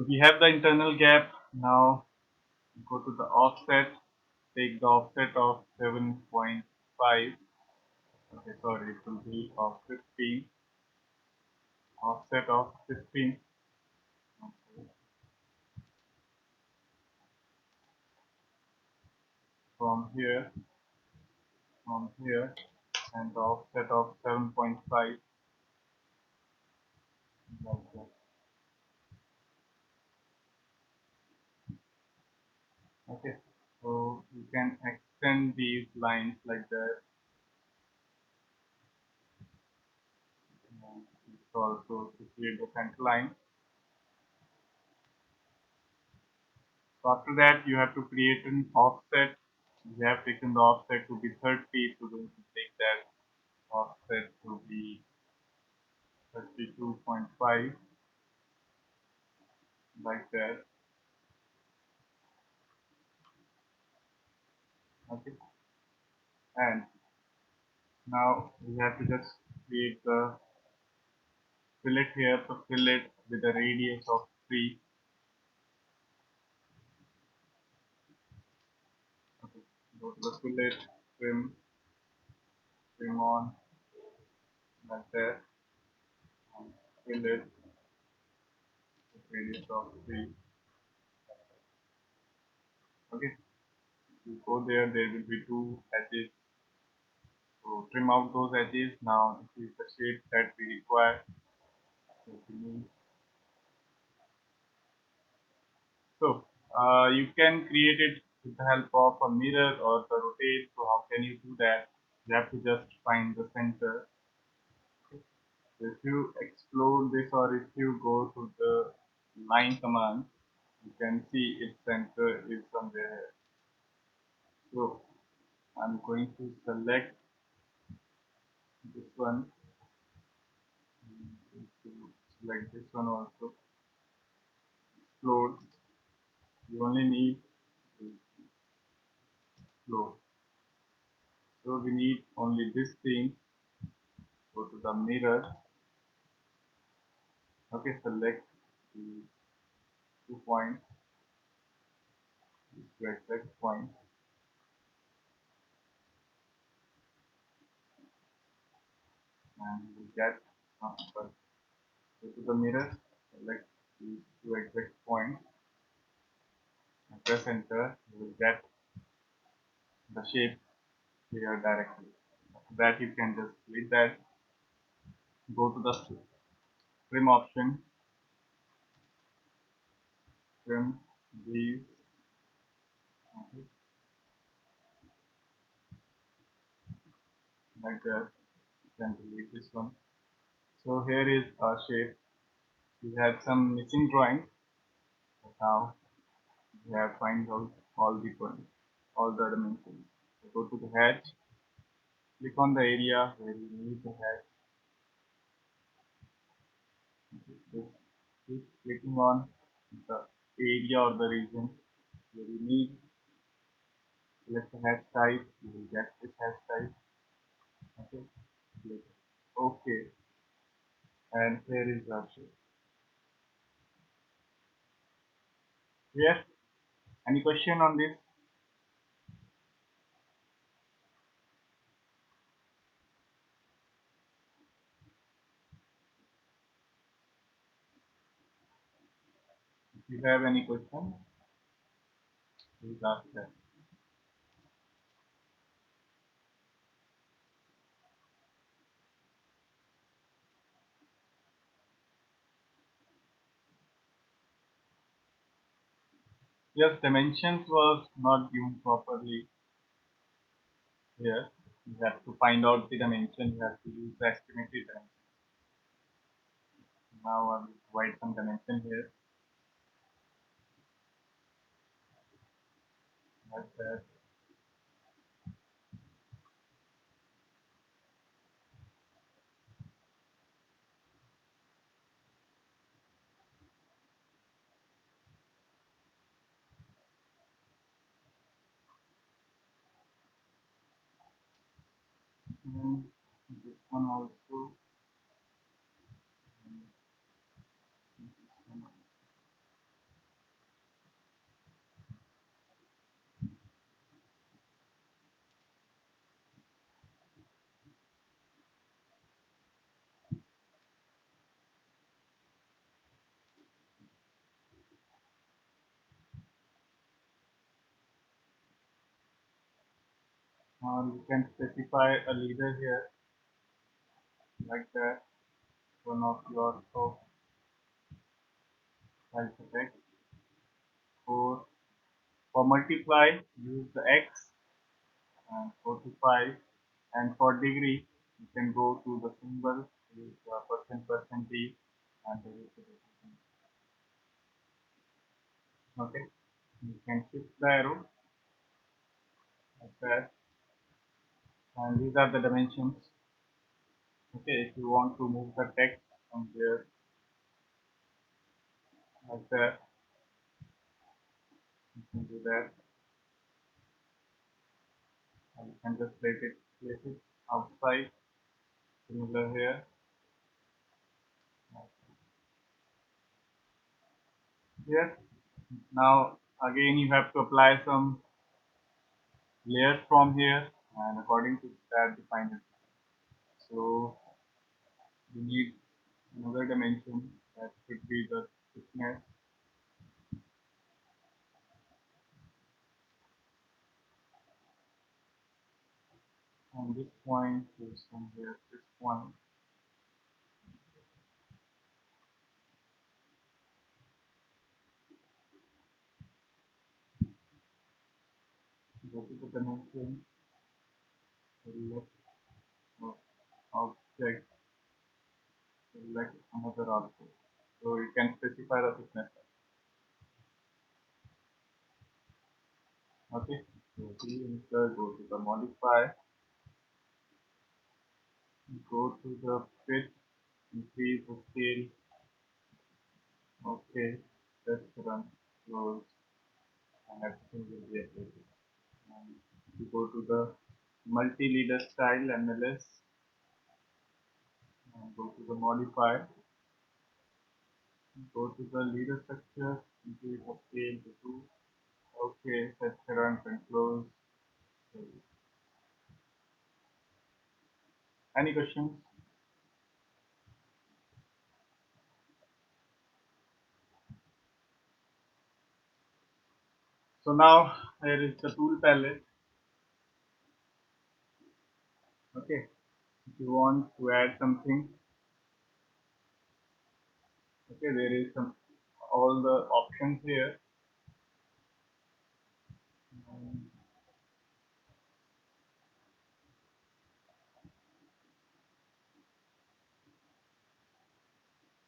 So we have the internal gap. Now go to the offset, take the offset of 7.5. Okay, sorry, it will be of 15. Offset of 15. Okay. From here, and the offset of 7.5, like that. Okay, so you can extend these lines like that. It's also to create the center line. So after that, you have to create an offset. We have taken the offset to be 30, so we're going to take that offset to be 32.5, like that. Okay, and now we have to just create the fillet here. So fillet with a radius of 3. Okay, go to the fillet, trim on, like that, and fillet with radius of 3. Okay, you go there, there will be two edges. So trim out those edges. Now this is the shape that we require. So you can create it with the help of a mirror or the rotate. So how can you do that? You have to just find the center. So if you explore this or if you go to the line command, you can see its center is somewhere. So I'm going to select this one. To select this one also. Explode. You only need to explode. So we need only this thing. Go to the mirror. Okay, select the 2 points, the exact point, and you will get. Sorry, go to the mirror. Select these two exact points and press enter. You will get the shape here directly. After that, you can just delete that. Go to the trim option. Trim these. Okay, like that. You can delete this one. So here is our shape. We had some missing drawings, but now we have find out all the points, all the dimensions. So go to the hatch, click on the area where you need the hatch. Just keep clicking on the area or the region where you need. Select the hatch type, you will get this hatch type. Okay, click OK, and here is our shape. Yes, any question on this? If you have any question, please ask that. Yes, dimensions was not given properly here. You have to find out the dimension. You have to use the estimated dimension. Now I will provide some dimension here. Like that. And this one also. And this one also. You can specify a leader here like that. One of your top alphabet. For multiply, use the x and 45. And for degree, you can go to the symbol, use the percentage, and there is the decision. Okay, you can shift the arrow like that, and these are the dimensions. Okay, if you want to move the text from there like that, you can do that. And you can just place it outside, similar here. Here, now again you have to apply some layers from here, and according to that define it. So you need another dimension that should be the thickness. From this point to somewhere this point. Go to the dimension, select object, select another object. So you can specify the thickness. Okay. So here insert, go to the modify, go to the fit, increase the scale. Okay. Let's run, close, and everything will be updated. And you go to the multi-leader style MLS and go to the modify, go to the leader structure, increase the scale to 2. Okay, let's run and close. Any questions? So now here is the tool palette. Okay, if you want to add something, okay, there is some all the options here. Um,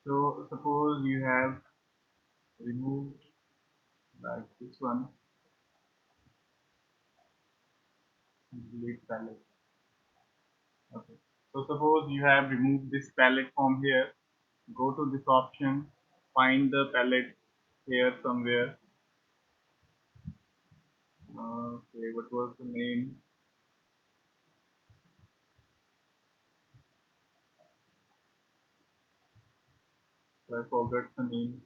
so suppose you have removed like this one, delete palette. Okay. So suppose you have removed this palette from here. Go to this option, find the palette here somewhere. Okay, what was the name? So I forgot the name.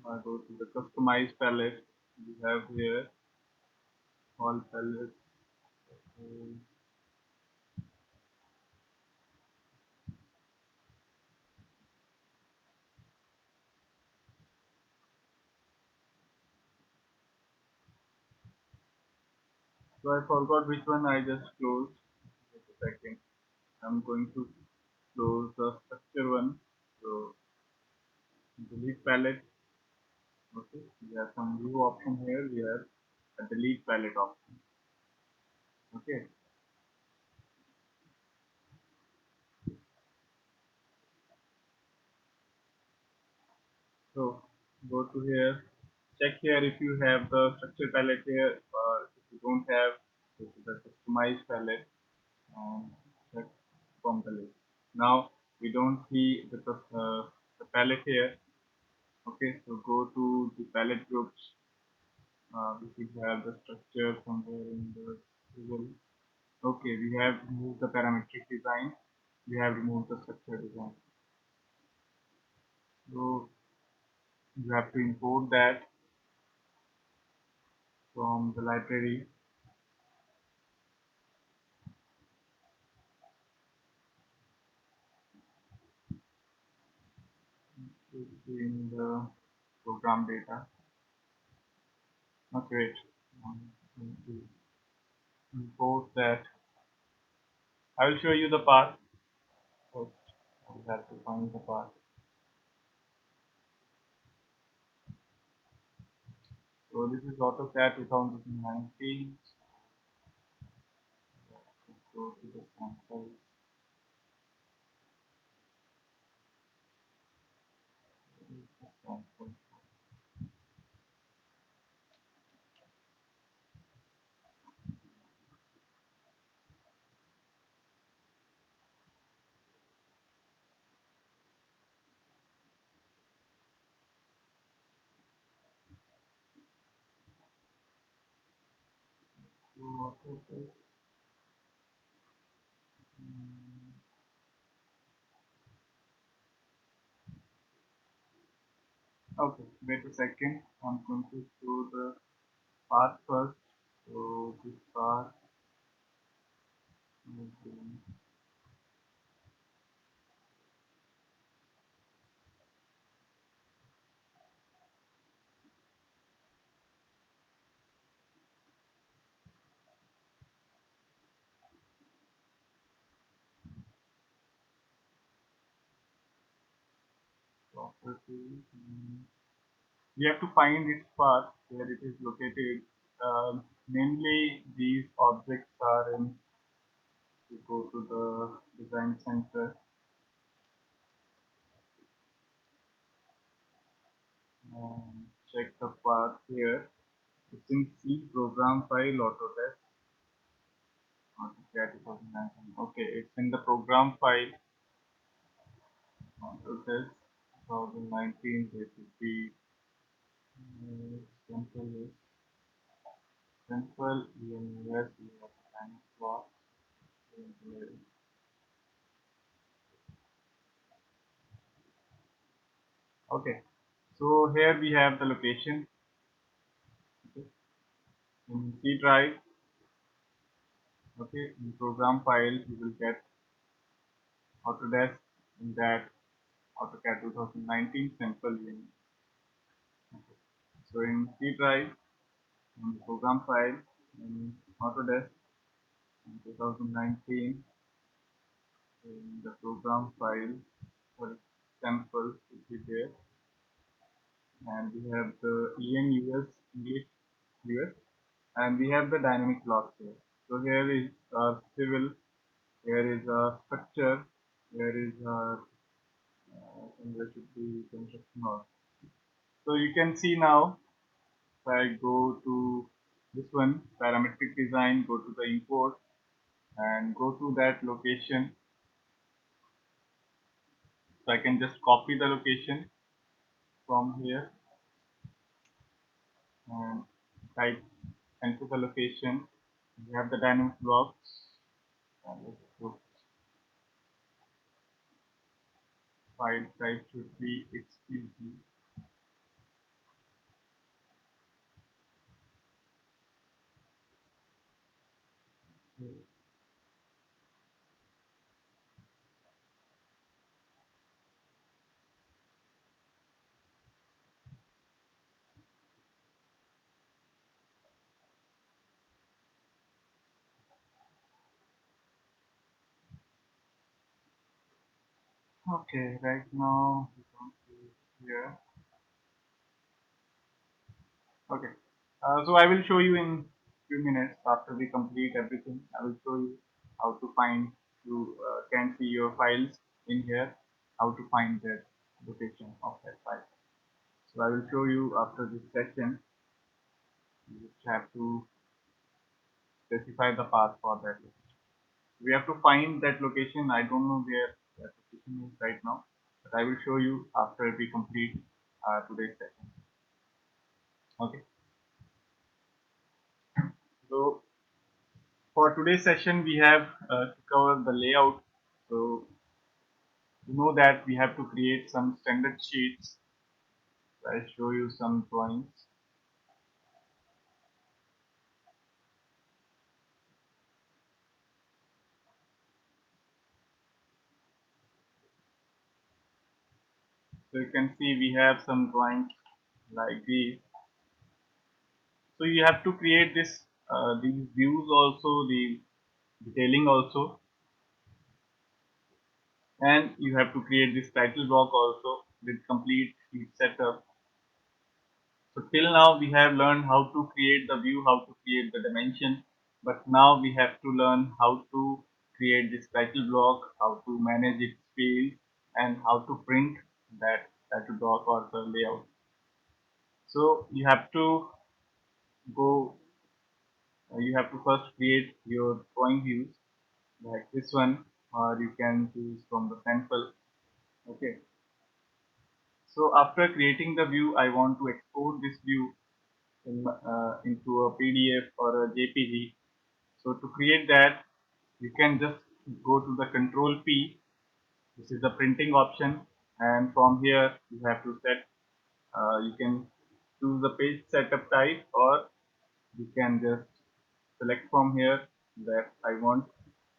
Go to the customize palette. You have here all palettes. So I forgot which one I just closed. Just a second. I'm going to close the structure one. So delete palette. Okay. We have some new option here. We have a delete palette option. Okay. So go to here. Check here if you have the structure palette here, or if you don't have, go to the customize palette and check from the list. Now we don't see the palette here. Okay, so go to the palette groups. We should have the structure somewhere in the table. Okay, we have removed the parametric design. We have removed the structure design. So you have to import that from the library. In the program data. Okay, wait. 1, 2, import that. I will show you the path. First, we have to find the path. So this is AutoCAD 2019. Go to the sample. Sample. So AutoCAD. Mm, Okay, wait a second. I'm going to show the path first. So this path is property. We have to find its path where it is located. Mainly, these objects are in. We go to the design center and check the path here. It's in C program file Autodesk. AutoCAD 2019. Okay, it's in the program file Autodesk 2019. There should be simple, simple EMUS. We have time block. Okay, so here we have the location. Okay. In C drive, okay, in program file, you will get Autodesk in that AutoCAD 2019 simple unit. Okay. So in C drive, in the program file, in Autodesk in 2019, in the program file, for sample will be there, and we have the ENUS English US, and we have the dynamic blocks here. So here is our civil, here is our structure, here is our and there should be construction also. So you can see now, if I go to this one, parametric design, go to the import and go to that location. So I can just copy the location from here and type enter the location. We have the dynamic blocks. And let's go. File type should be XPG. Okay, right now we come to here. Okay, so I will show you in few minutes after we complete everything. I will show you how to find. You can see your files in here. How to find that location of that file. So I will show you after this session. You just have to specify the path for that location. We have to find that location. I don't know where that location is right now, but I will show you after we complete today's session. Okay. So for today's session, we have to cover the layout. So you know that we have to create some standard sheets. I'll show you some drawings. So you can see we have some drawings like these. So you have to create this these views also, the detailing also, and you have to create this title block also with complete sheet setup. So till now we have learned how to create the view, how to create the dimension, but now we have to learn how to create this title block, how to manage its field, and how to print that title block or the layout. So go, you have to first create your drawing views like this one, or you can choose from the sample. Okay. So after creating the view, I want to export this view into a PDF or a JPG. So to create that, you can just go to the Control P. This is the printing option, and from here you have to set. You can choose the page setup type, or you can just select from here that I want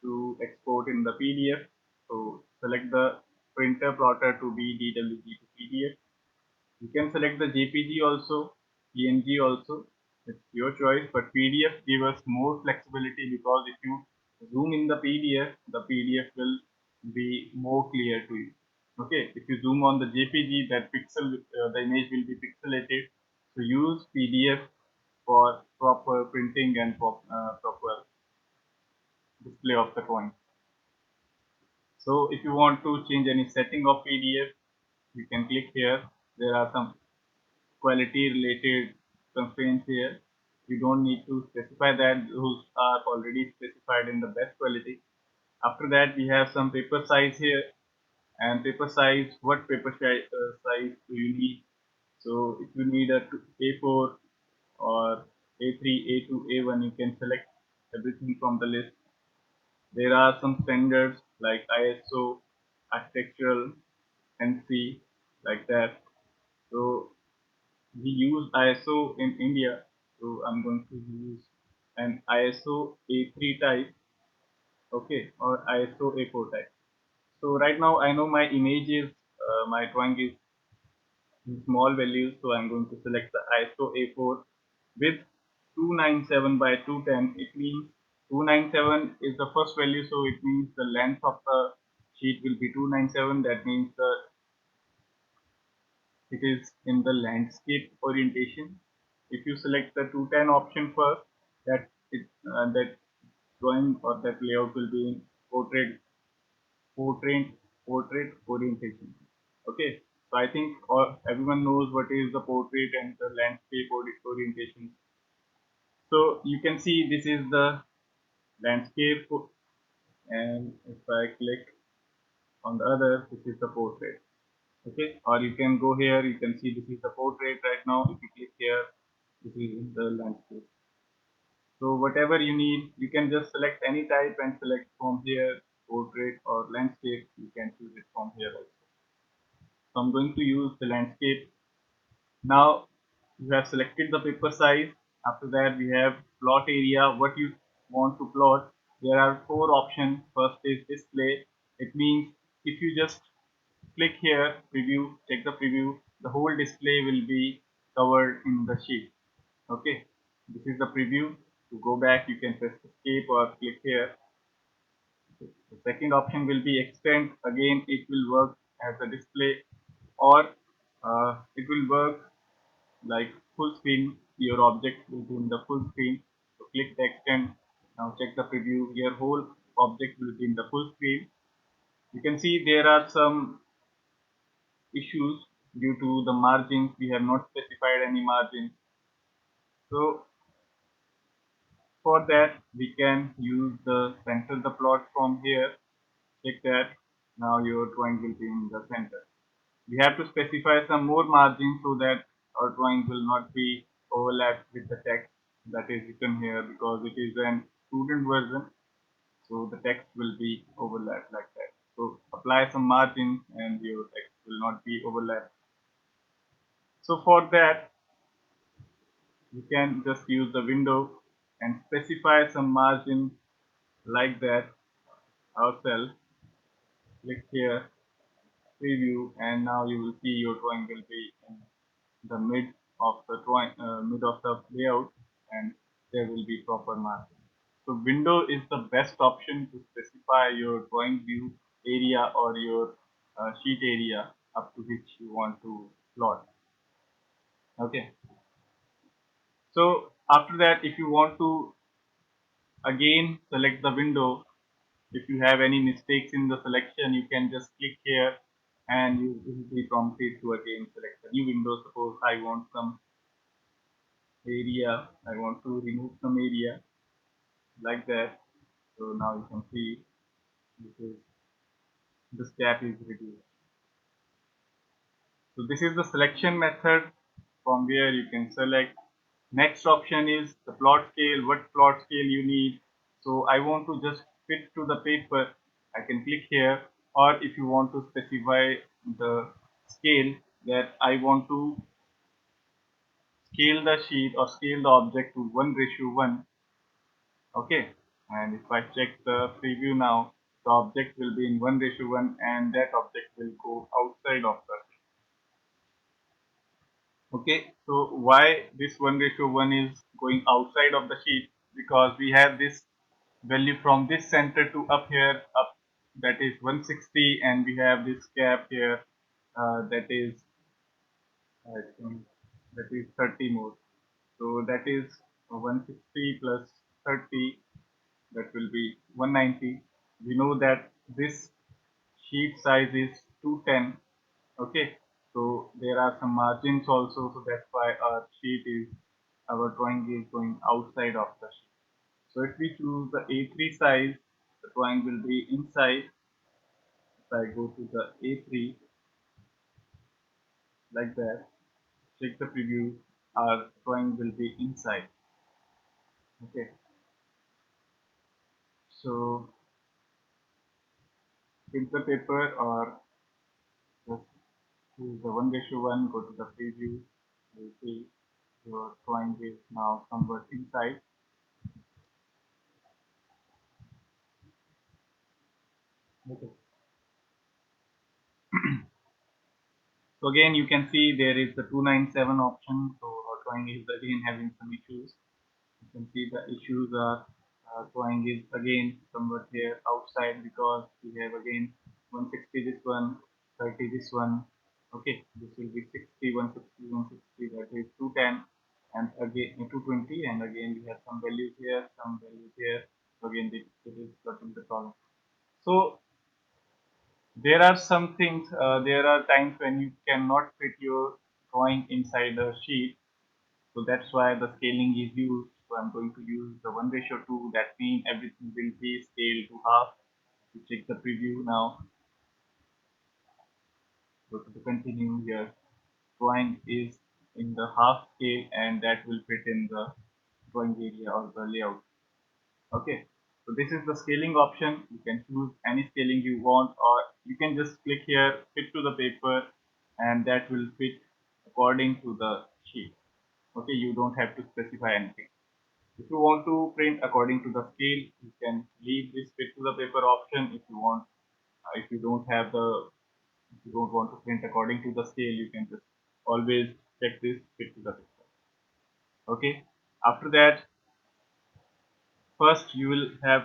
to export in the PDF. So select the printer plotter to be DWG to PDF. You can select the JPG also, PNG also. It's your choice, but PDF give us more flexibility because if you zoom in the PDF will be more clear to you. Okay, if you zoom on the JPG, the image will be pixelated. So use PDF for proper printing and proper display of the drawing. So if you want to change any setting of PDF, you can click here. There are some quality related constraints here. You don't need to specify that, those are already specified in the best quality. After that, we have some paper size here, and paper size, what size do you need? So if you need a A4 or A3, A2, A1, you can select everything from the list. There are some standards like ISO, architectural, NC, like that. So we use ISO in India, so I'm going to use an ISO A3 type, okay, or ISO A4 type. So right now I know my my drawing is in small values, so I'm going to select the ISO A4 with 297 by 210. It means 297 is the first value, so it means the length of the sheet will be 297. That means it is in the landscape orientation. If you select the 210 option first, that drawing or that layout will be in portrait portrait orientation. Okay, so I think everyone knows what is the portrait and the landscape orientation. So you can see this is the landscape, and if I click on the other, this is the portrait. Okay, or you can go here, you can see this is the portrait right now. If you click here, this is the landscape. So whatever you need, you can just select any type and select from here, portrait or landscape. You can choose it from here also. So I'm going to use the landscape. Now you have selected the paper size. After that we have plot area, what you want to plot. There are four options. First is display. It means if you just click here, preview, check the preview, the whole display will be covered in the sheet. Okay, this is the preview. To go back, you can press escape or click here. The second option will be extend. Again, it will work as a display, or it will work like full screen. Your object will be in the full screen. So click the extend. Now check the preview. Your whole object will be in the full screen. You can see there are some issues due to the margins. We have not specified any margins. So for that, we can use the center the plot from here. Check that. Now your drawing will be in the center. We have to specify some more margins so that our drawing will not be overlapped with the text that is written here, because it is an student version. So the text will be overlapped like that. So apply some margins and your text will not be overlapped. So for that, you can just use the window and specify some margin like that ourselves. Click here, preview, and now you will see your drawing will be in the mid of the layout, and there will be proper margin. So window is the best option to specify your drawing view area or your sheet area up to which you want to plot. Okay. So after that, if you want to again select the window, if you have any mistakes in the selection, you can just click here and you will be prompted to again select a new window. Suppose I want some area, I want to remove some area like that. So now you can see this is this gap is reduced. So this is the selection method from where you can select. Next option is the plot scale, what plot scale you need. So I want to just fit to the paper, I can click here, or if you want to specify the scale that I want to scale the sheet or scale the object to 1:1. Okay, and if I check the preview now, the object will be in 1:1 and that object will go outside of the. Okay, so why this 1:1 is going outside of the sheet? Because we have this value from this center to up here, up, that is 160, and we have this gap here, that is, I think, that is 30 more. So that is 160 plus 30, that will be 190. We know that this sheet size is 210. Okay, so there are some margins also, so that's why our drawing is going outside of the sheet. So if we choose the A3 size, the drawing will be inside. If I go to the A3 like that, check the preview, our drawing will be inside. Okay, so print the paper or just choose the 1:1, go to the preview, you see your drawing is now somewhat inside. Okay. So again, you can see there is the 297 option. So our drawing is again having some issues. You can see the issues are drawing is again somewhat here outside because we have again 160 this one, 30 this one. Okay, this will be 60, 160, 160, that is 210, and again 220, and again we have some values here, some values here. So again, this is cutting the column. So there are some things, there are times when you cannot fit your drawing inside a sheet. So that's why the scaling is used. So I'm going to use the 1:2. That means everything will be scaled to half. You check the preview now. Go to the continue here. Drawing is in the half scale and that will fit in the drawing area or the layout. Okay. So this is the scaling option. You can choose any scaling you want, or you can just click here, fit to the paper, and that will fit according to the sheet. Okay, you don't have to specify anything. If you want to print according to the scale, you can leave this fit to the paper option. If you want, if you don't have the, if you don't want to print according to the scale, you can just always check this fit to the paper. Okay. After that, first you will have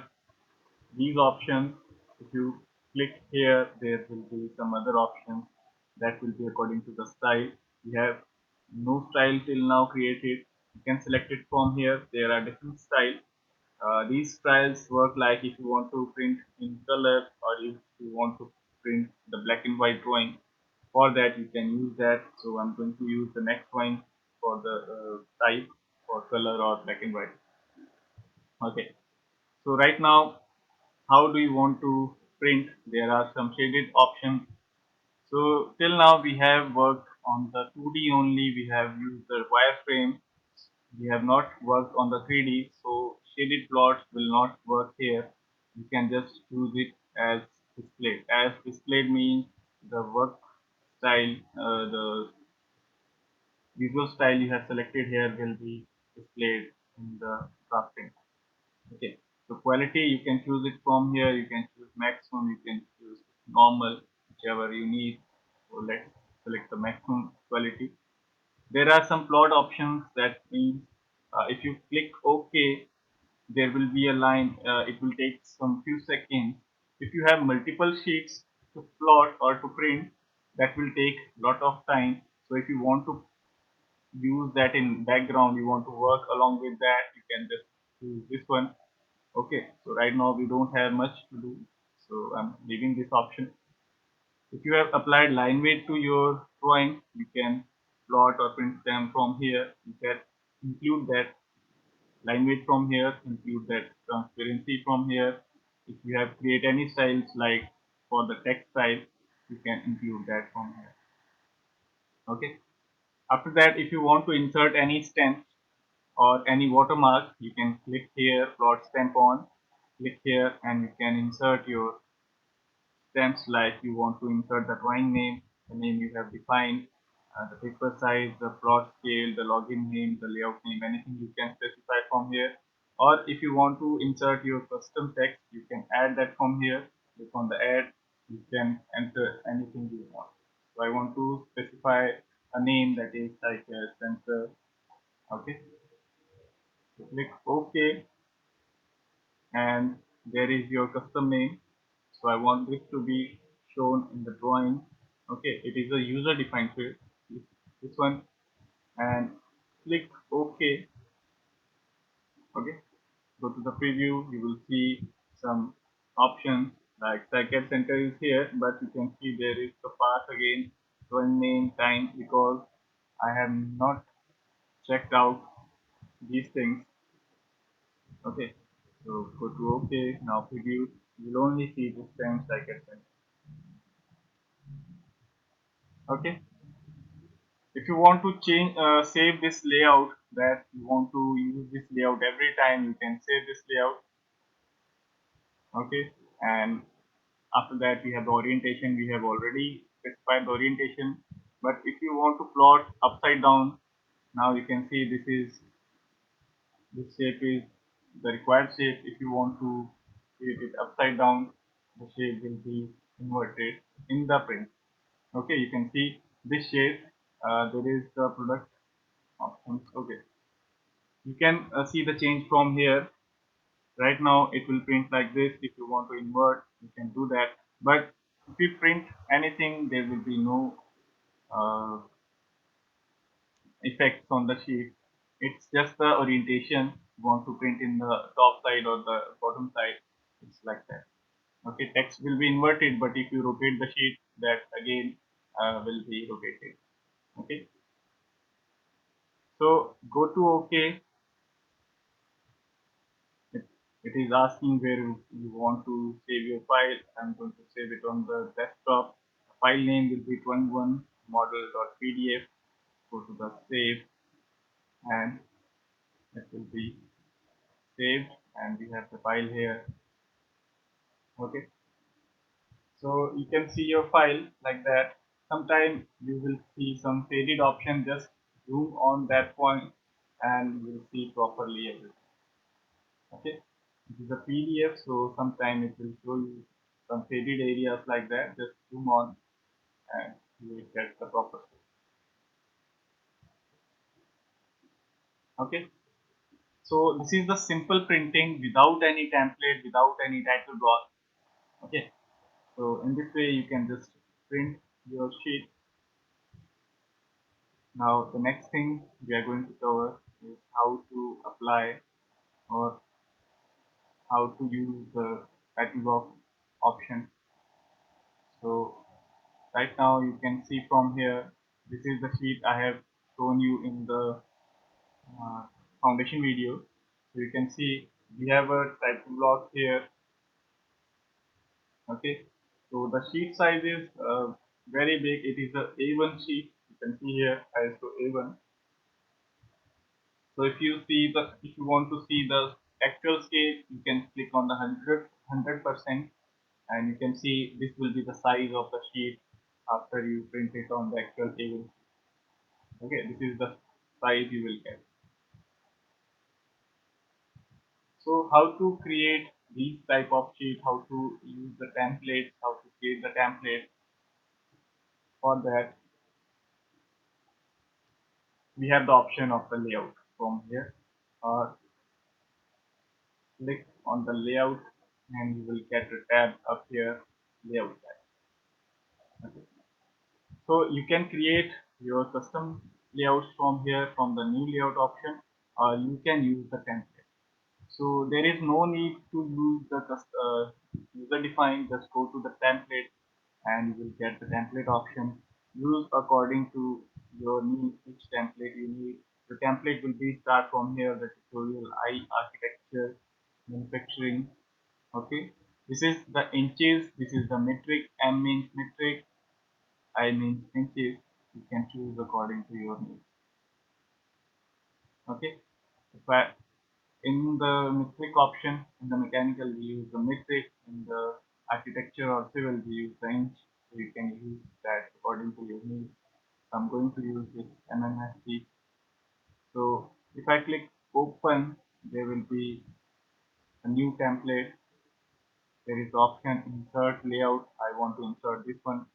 these options. If you click here, there will be some other options that will be according to the style. We have no style till now created. You can select it from here. There are different styles. These styles work like if you want to print in color or if you want to print the black and white drawing. For that, you can use that. So I'm going to use the next one for the type for color or black and white. Okay. So right now, how do you want to print? There are some shaded options. So till now we have worked on the 2D only. We have used the wireframe. We have not worked on the 3D. So shaded plots will not work here. You can just use it as displayed. As displayed means the work style, the visual style you have selected here will be displayed in the drafting. Okay, so quality you can choose it from here. You can choose maximum, you can choose normal, whichever you need. So let's select the maximum quality. There are some plot options, that means If you click OK, there will be a line. It will take some few seconds. If you have multiple sheets to plot or to print, that will take lot of time. So if you want to use that in background, you want to work along with that, you can just use this one. Okay, so right now we don't have much to do, so I'm leaving this option. If you have applied line weight to your drawing, you can plot or print them from here. You can include that line weight from here, include that transparency from here. If you have create any styles like for the text style, you can include that from here. Okay. After that, if you want to insert any stamp or any watermark, you can click here, plot stamp on, click here, and you can insert your stamps like you want to insert the drawing name, the name you have defined, the paper size, the plot scale, the login name, the layout name, anything you can specify from here. Or if you want to insert your custom text, you can add that from here. Click on the add, you can enter anything you want. So I want to specify a name that is like a sensor. Okay, so click OK, and there is your custom name. So I want this to be shown in the drawing. Okay, it is a user defined field, this one, and click OK. Okay, go to the preview, you will see some options like Circuit Center is here, but you can see there is the path again, drawing name, time, because I have not checked out these things. Okay, so go to OK, now preview, you will only see this time Circuit Center. Okay, if you want to change save this layout, that you want to use this layout every time, you can save this layout. Okay, and after that we have the orientation. We have already specified the orientation, but if you want to plot upside down, now you can see this shape is the required shape. If you want to create it upside down, the shape will be inverted in the print. Okay, you can see this shape. There is the product options. Okay, you can see the change from here. Right now it will print like this. If you want to invert, you can do that, but if you print anything, there will be no uh, effects on the sheet. It's just the orientation. You want to print in the top side or the bottom side, it's like that. Okay, text will be inverted, but if you rotate the sheet, that again will be rotated. Okay, so go to OK. It is asking where you want to save your file. I'm going to save it on the desktop. The file name will be 21 model.pdf. Go to the save, and it will be saved, and we have the file here. Okay, so you can see your file like that. Sometimes you will see some faded option. Just zoom on that point and you will see properly everything. Okay, this is a PDF, so sometime it will show you some faded areas like that. Just zoom on and you will get the proper. Okay, so this is the simple printing without any template, without any title block. Okay, so in this way you can just print your sheet. Now the next thing we are going to cover is how to apply or how to use the title block option. So right now you can see from here, this is the sheet I have shown you in the foundation video. So you can see we have a title block here. Okay, so the sheet size is very big. It is a A1 sheet. You can see here ISO A1. So if you want to see the actual scale, you can click on the 100%, and you can see this will be the size of the sheet after you print it on the actual A1. Okay, this is the size you will get. So how to create these type of sheet, how to use the templates, how to create the template. For that, we have the option of the layout from here. or click on the layout and you will get a tab up here, layout tab. Okay. So you can create your custom layouts from here from the new layout option, or you can use the template. So there is no need to use the user defined. Just go to the template and you will get the template option. Use according to your need which template you need. The template will be start from here, the tutorial I architecture, manufacturing. Okay, this is the inches, this is the metric, M means metric, I means inches. You can choose according to your needs. Okay, if I, in the metric option, in the mechanical we use the metric, in the architecture or civil we use the inch. So you can use that according to your needs. I'm going to use this MMSD. So if I click open, there will be a new template. There is option insert layout. I want to insert this one.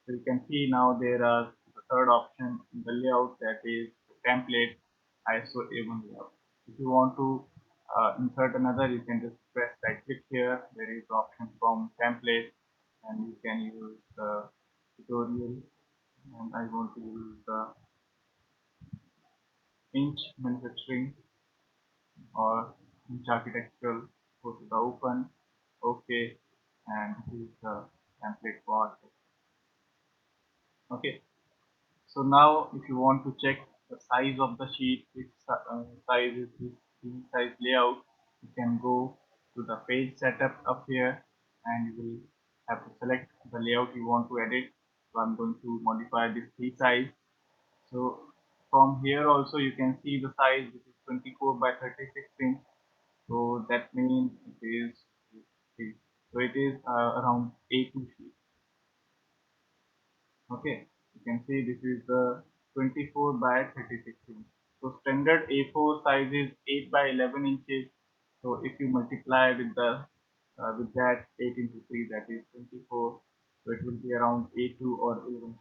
So you can see now there are the third option in the layout, that is the template ISO A1 layout. If you want to insert another, you can just press right click here. There is option from template and you can use the tutorial, and I want to use the inch manufacturing or inch architectural. Go to the open, okay, and this is the template for it. Okay. So now if you want to check the size of the sheet, which size is this scene size layout, you can go to the page setup up here and you will have to select the layout you want to edit. So I'm going to modify this tree size. So from here also you can see the size, which is 24 by 36 inch. So that means so it is around A2 sheet. Okay, you can see this is the 24 by 36 inch. So standard A4 size is 8 by 11 inches. So if you multiply with the with that 8 into 3, that is 24. So it will be around A2 or A1.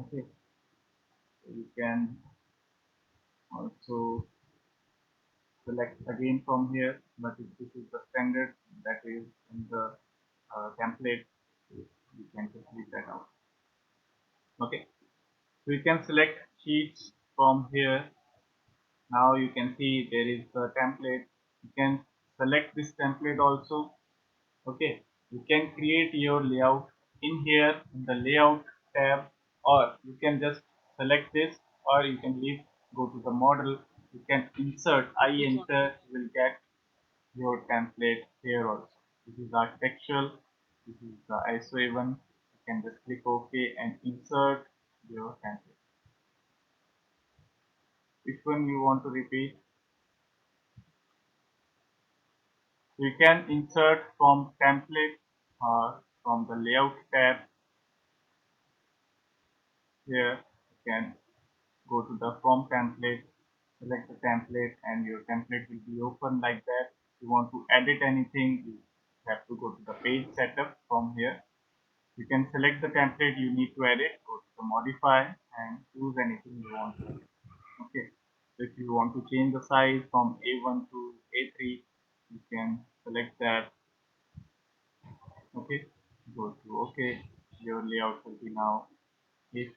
Okay, so you can also select again from here, but if this is the standard that is in the template, you can just leave that out. Okay, so you can select sheets from here. Now you can see there is the template. You can select this template also. Okay, you can create your layout in here in the layout tab, or you can just select this, or you can leave, go to the model. You can insert, I enter, you will get your template here also. This is architectural, this is the ISO A1. You can just click OK and insert your template. Which one you want to repeat? You can insert from template or from the layout tab here. You can go to the from template, select the template, and your template will be open like that. If you want to edit anything, you have to go to the page setup from here. You can select the template you need to edit, go to the modify and choose anything you want to edit. Okay. So if you want to change the size from A1 to A3, you can select that. Okay, go to OK. Your layout will be now A3.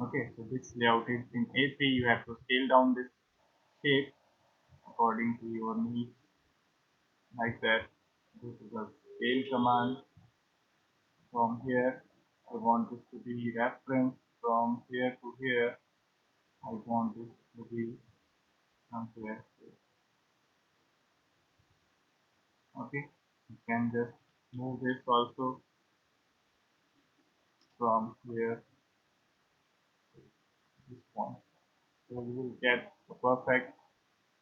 Okay, so this layout is in A3. You have to scale down this shape according to your needs, like that. Go to the scale command from here. I want this to be reference from here to here. I want this to be from here to here. Okay, you can just move this also from here to this point. So you will get a perfect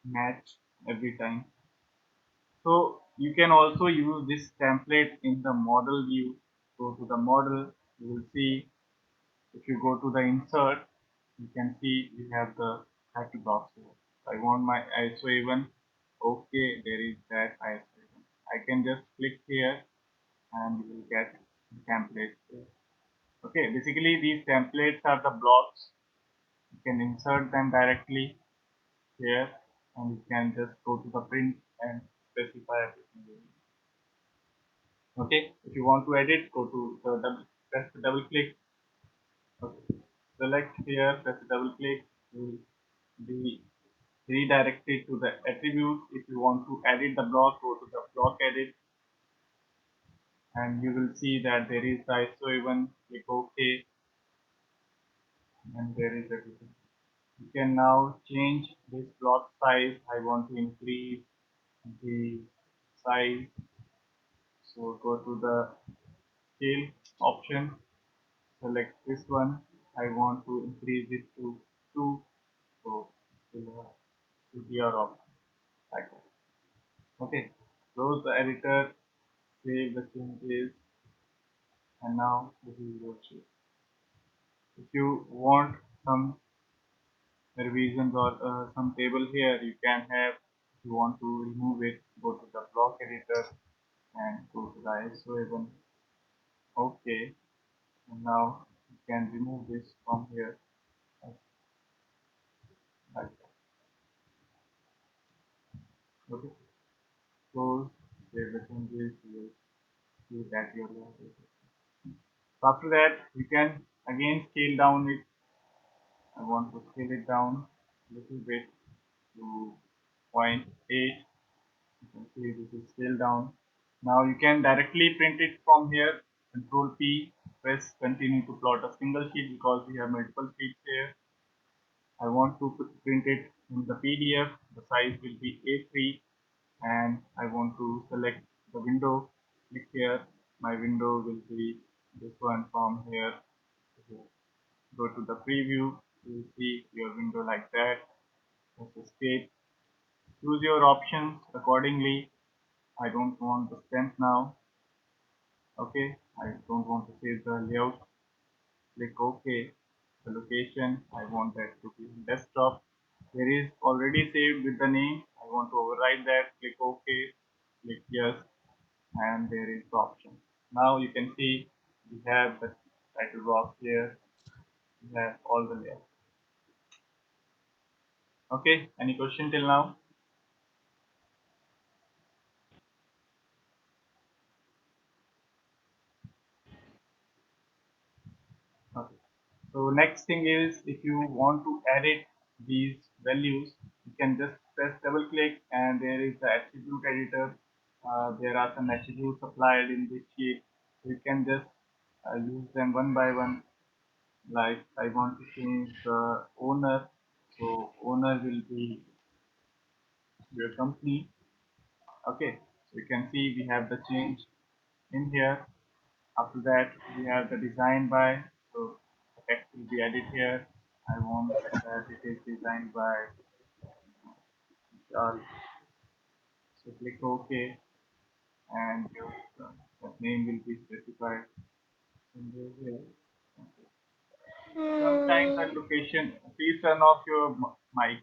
match every time. So you can also use this template in the model view. Go to the model, you will see, if you go to the insert, you can see we have the title box here. I want my ISO A1. Okay, there is that ISO A1. I can just click here and you will get the template here. Okay, basically these templates are the blocks You can insert them directly here, and you can just go to the print and specify everything. Okay, if you want to edit, go to the press the double click. Okay, select here, press the double click. You will be redirected to the attributes. If you want to edit the block, go to the block edit, and you will see that there is the ISO even. Click OK, and there is everything. You can now change this block size. I want to increase the size, so go to the scale option, select this one. I want to increase it to 2, so to your option like that. Okay, close the editor, save the changes, and now this is your shape. If you want some revisions or some table here, you can have. If you want to remove it, go to the block editor and go to the ISO even. Okay, and now you can remove this from here like that. Okay, close, save the changes, you see that your log is. So after that, you can again scale down it. I want to scale it down a little bit to zero point 0.8. You can see this is scaled down. Now you can directly print it from here. Control P, press continue to plot a single sheet because we have multiple sheets here. I want to print it in the PDF. The size will be A3, and I want to select the window. Click here. My window will be this one from here. Go to the preview. You will see your window like that. Press escape. Choose your options accordingly. I don't want the stamp now. Okay, I don't want to save the layout. Click OK. The location, I want that to be desktop. There is already saved with the name. I want to override that. Click OK. Click yes, and there is the option. Now you can see we have the title box here. We have all the layouts. Okay, any question till now? Okay. So next thing is, if you want to edit these values, you can just press double click and there is the attribute editor. There are some attributes applied in this sheet. So you can just use them one by one. Like I want to change the owner. So owner will be your company. Okay. So you can see we have the change in here. After that, we have the design by. So the text will be added here. I want that it is designed by Charles. So click OK, and your that name will be specified in here. Okay. Sometimes at location, please turn off your mic.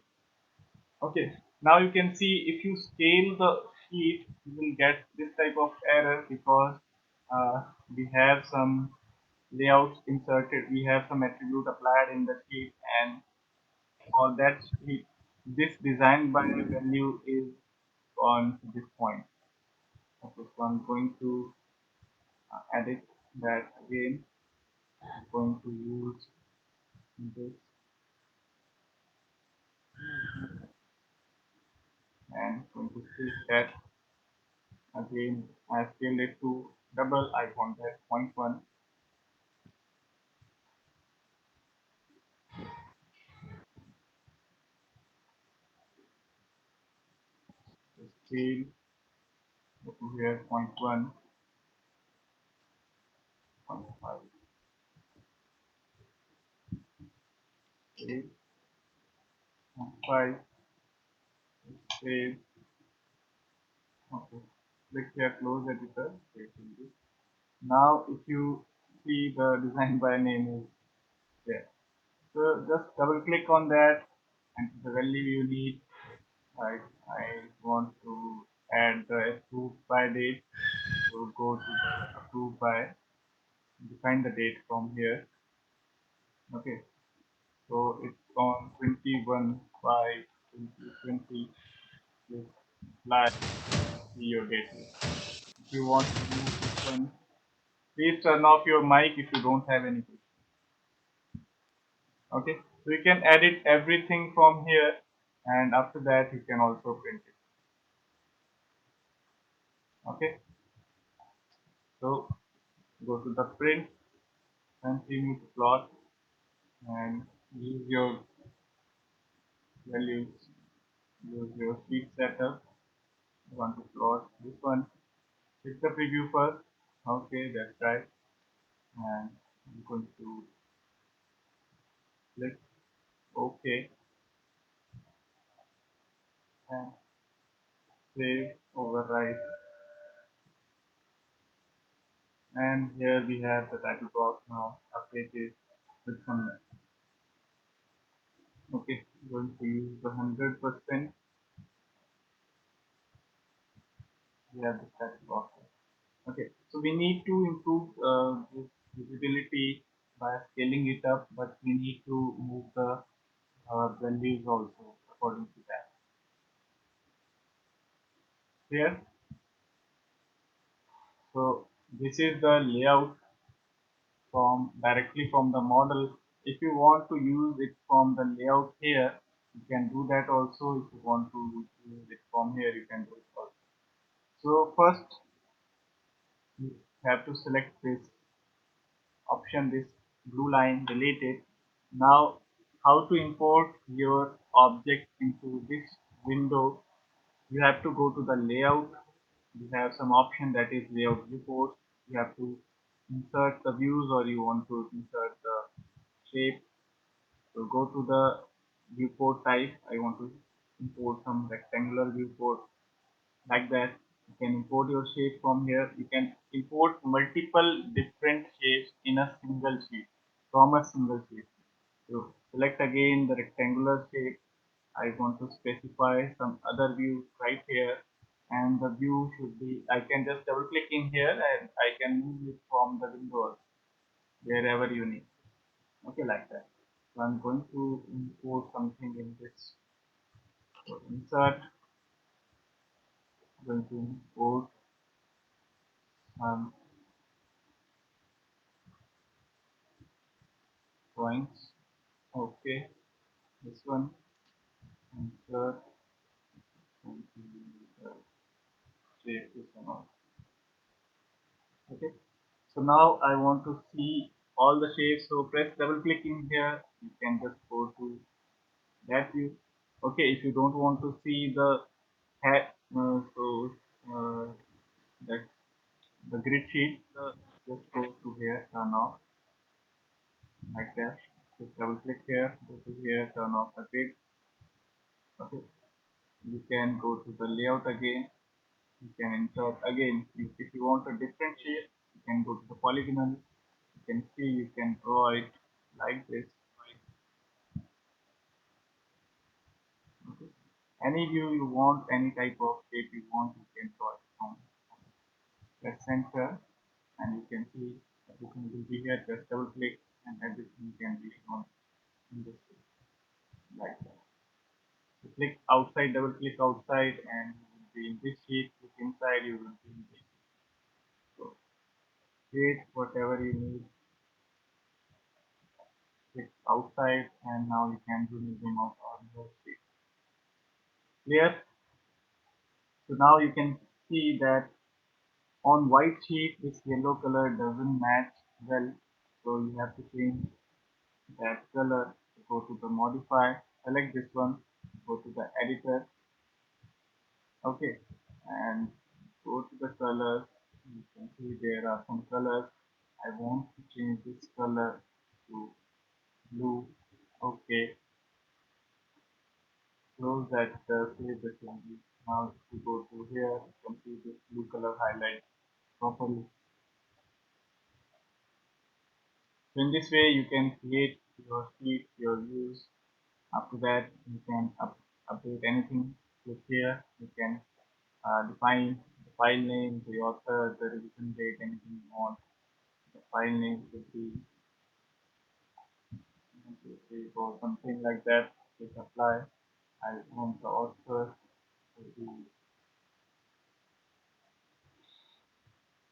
Okay. Now you can see if you scale the sheet, you will get this type of error because we have some layouts inserted. We have some attribute applied in the sheet, and for that sheet, this design by value is on this point. Okay, so I'm going to edit that again. I'm going to use this and going to switch that again. I scaled it to double. I want that point 0.1. Scale to here 0.1, 0.5. Save, 0.5. Save. Okay. Click here, close editor. Save changes. Now, if you see the design by name is there. So just double click on that and the value you need. Like I want to add the approved by date. So go to the approved by, define the date from here. Okay. So it on 21 5 2020 this live see your gateway. If you want to use this one, please turn off your mic if you don't have any question. Okay, so you can edit everything from here, and after that you can also print it. Okay, so go to the print, continue to plot, and use your values, use your sheet setup. You want to plot this one. Hit the preview first. Okay, that's right. And I'm going to click OK and save, override. And here we have the title box now updated with some. Okay, going to use the 100%. We have the title box. Okay, so we need to improve this visibility by scaling it up, but we need to move the values also according to that. Here, so this is the layout from directly from the model. If you want to use it from the layout here, you can do that also. If you want to use it from here, you can do it also. So first, you have to select this option, this blue line, delete it. Now, how to import your object into this window? You have to go to the layout. You have some option that is layout report. You have to insert the views, or you want to insert the shape. So go to the viewport type. I want to import some rectangular viewport, like that. You can import your shape from here. You can import multiple different shapes in a single sheet from a single sheet. So select again the rectangular shape. I want to specify some other view right here, and the view should be, I can just double click in here and I can move it from the window wherever you need. Okay, like that. So I'm going to import something in this. So insert, going to import drawings. Okay, this one, insert, going to save this one off. Okay, so now I want to see all the shapes. So press double click in here. You can just go to that view. Okay, if you don't want to see the hat, uh, that the grid sheet, just go to here, turn off, like that. Just double click here, go to here, turn off the grid. Okay, you can go to the layout again. You can insert again. If you want a different shape, you can go to the polygonal. You can see, you can draw it like this. Okay, any view you want, any type of shape you want, you can draw it from. Press center, and you can see everything will be here. Just double click and everything can be shown in this way, like that. So click outside, double click outside, and you will be in this sheet. Click inside, you will be in this sheet. So create whatever you need. Click outside, and now you can zoom out on your sheet. Clear? So now you can see that on white sheet this yellow color doesn't match well. So you have to change that color. Go to the modify, select this one, go to the editor. Okay, and go to the color. You can see there are some colors. I want to change this color to blue. Okay, close that, save the changes. Now if you go to here, you can see this blue color highlight properly. So in this way you can create your sheet, your views. After that you can update anything. Click here, you can define the file name, the author, the revision date, anything you want. The file name should be or something like that. Click apply. I want the author to be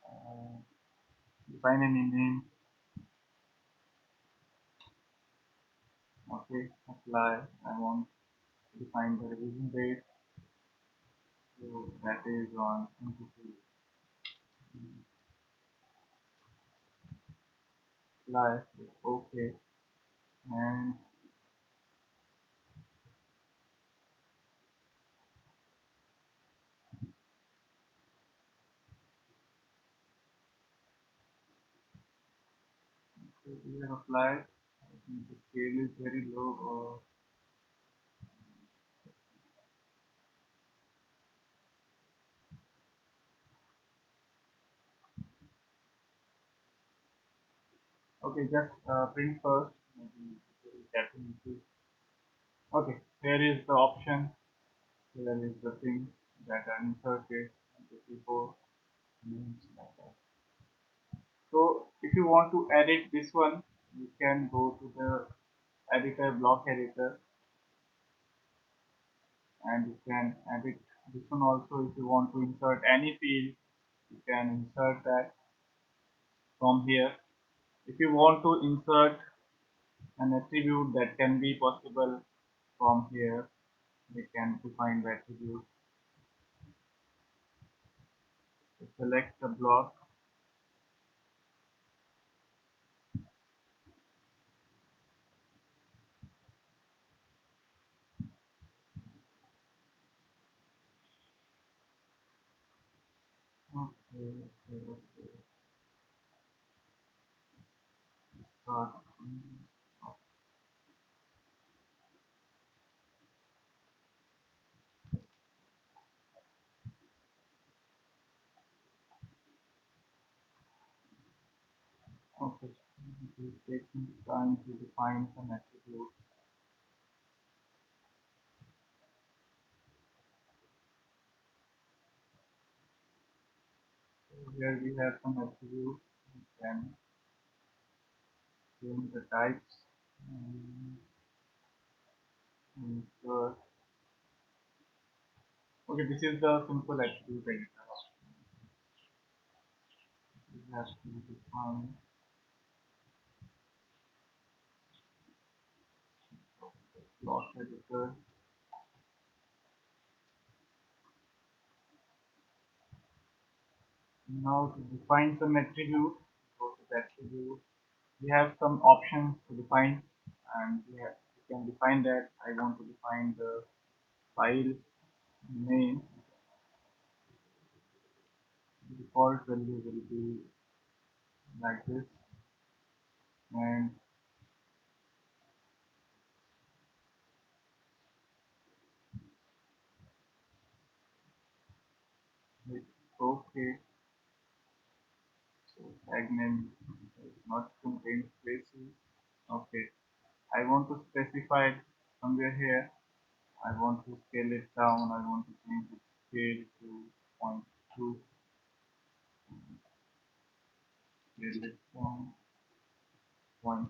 uh, define any name. Okay, apply. I want to define the revision date. So that is on 22. Apply. Okay, and so we have applied. I think the scale is very low. Or okay, just print first. Maybe it will get into. Okay, here is the option. Here is the thing that I inserted before. Names like that. So if you want to edit this one, you can go to the editor, block editor, and you can edit this one also. If you want to insert any field, you can insert that from here. If you want to insert an attribute, that can be possible from here. We can define the attribute. So select the block. Okay, okay, okay. Start. Okay, it is taking time to define some attribute. So here we have some attributes. We can change the types. And insert. Okay, this is the simple attribute editor. We have to define block editor. Now to define some attribute, go to the attribute. We have some options to define, and we can define that. I want to define the file name. The default value will be like this, and hit OK. So tag name is not contain spaces. Okay. I want to specify it somewhere here. I want to scale it down. I want to change the scale to zero point 0.2. Scale it down 0.5.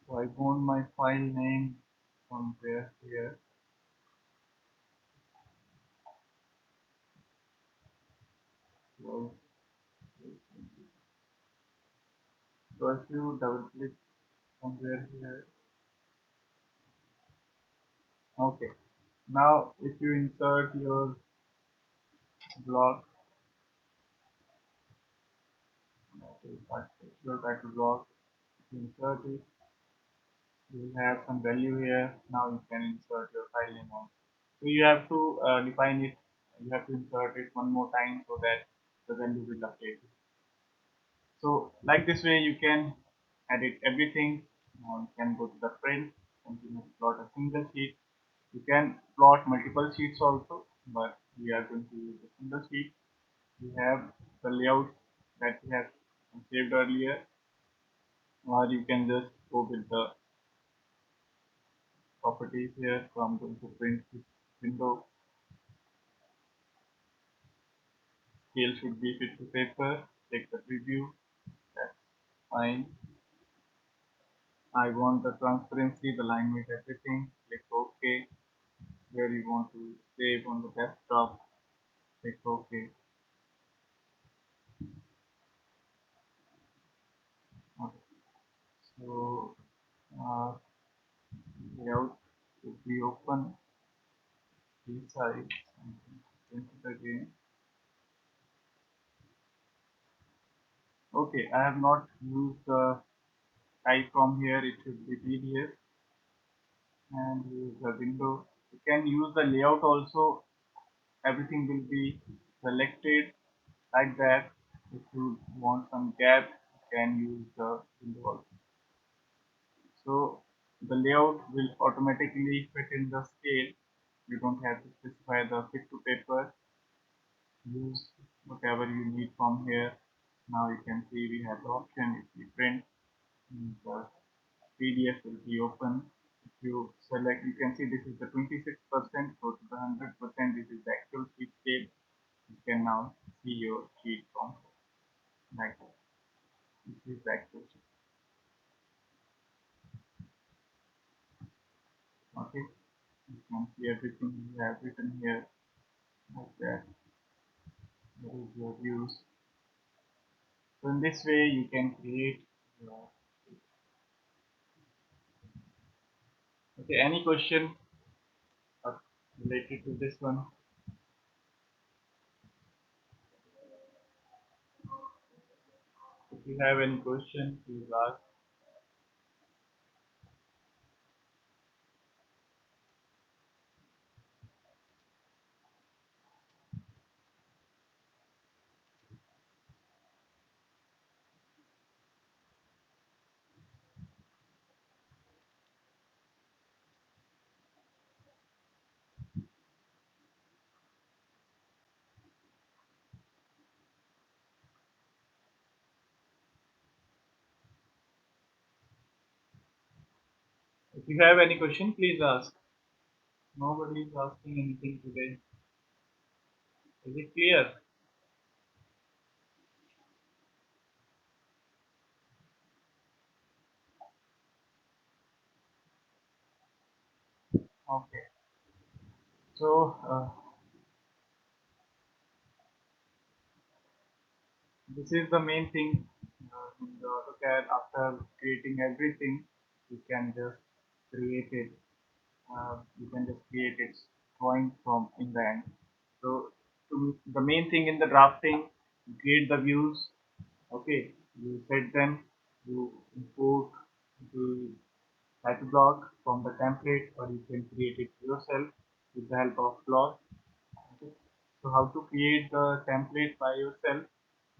So I want my file name somewhere here. So, so if you double click somewhere here. Okay. Now if you insert your block, okay, your title block, if you insert it, you will have some value here. Now you can insert your file name on. So you have to define it. You have to insert it one more time so that the value will update. So like this way you can edit everything. Now you can go to the print, continue to plot a single sheet. You can plot multiple sheets also, but we are going to use a single sheet. We have the layout that we have saved earlier, or you can just go with the properties here. So I'm going to print this window. Scale should be fit to paper. Take the preview. That's fine. I want the transparency, the line with everything. Click OK. Where you want to save on the desktop. Click OK. Okay. So layout should be open. Resize and print it again. Okay, I have not used the type from here. It should be PDF and use the window. You can use the layout also. Everything will be selected like that. If you want some gap, you can use the window also. So the layout will automatically fit in the scale. You don't have to specify the fit to paper. Use whatever you need from here. Now you can see we have the option. If we print, the PDF will be open. If you select, you can see this is the 26%. Go to the 100%. This is the actual sheet scale. You can now see your sheet from like that. This is the actual sheet. Okay, you can see everything we have written here like that. There is your views. So in this way you can create your. Okay, any question related to this one? If you have any question, please ask. If you have any question, please ask. Nobody is asking anything today. Is it clear? Okay. So this is the main thing in the AutoCAD. After creating everything, you can just create it. You can just create its drawing from in the end. So the main thing in the drafting, you create the views. Okay, you set them. You import the type block from the template, or you can create it yourself with the help of block. Okay. So how to create the template by yourself?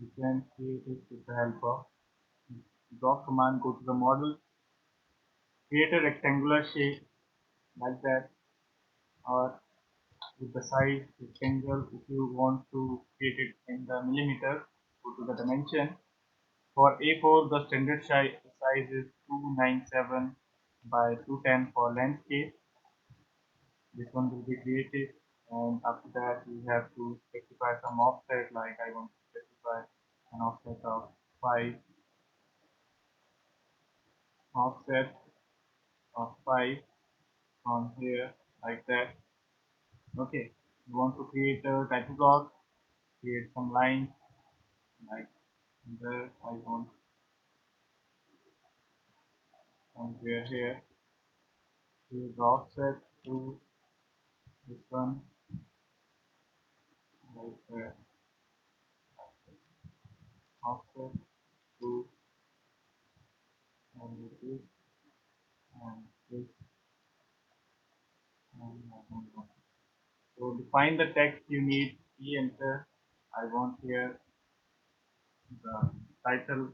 You can create it with the help of block command. Go to the model, create a rectangular shape like that, or with the size rectangle. If you want to create it in the millimeter, go to the dimension. For A4, the standard size is 297 by 210 for landscape. This one will be created, and after that you have to specify some offset, like I want to specify an offset of 5, offset of 5 on here, like that. Okay, you want to create a title block, create some lines like there. I want from here, create the offset to this one, like offset to, and this and this, and I don't know. So define the text you need, key enter. I want here the title,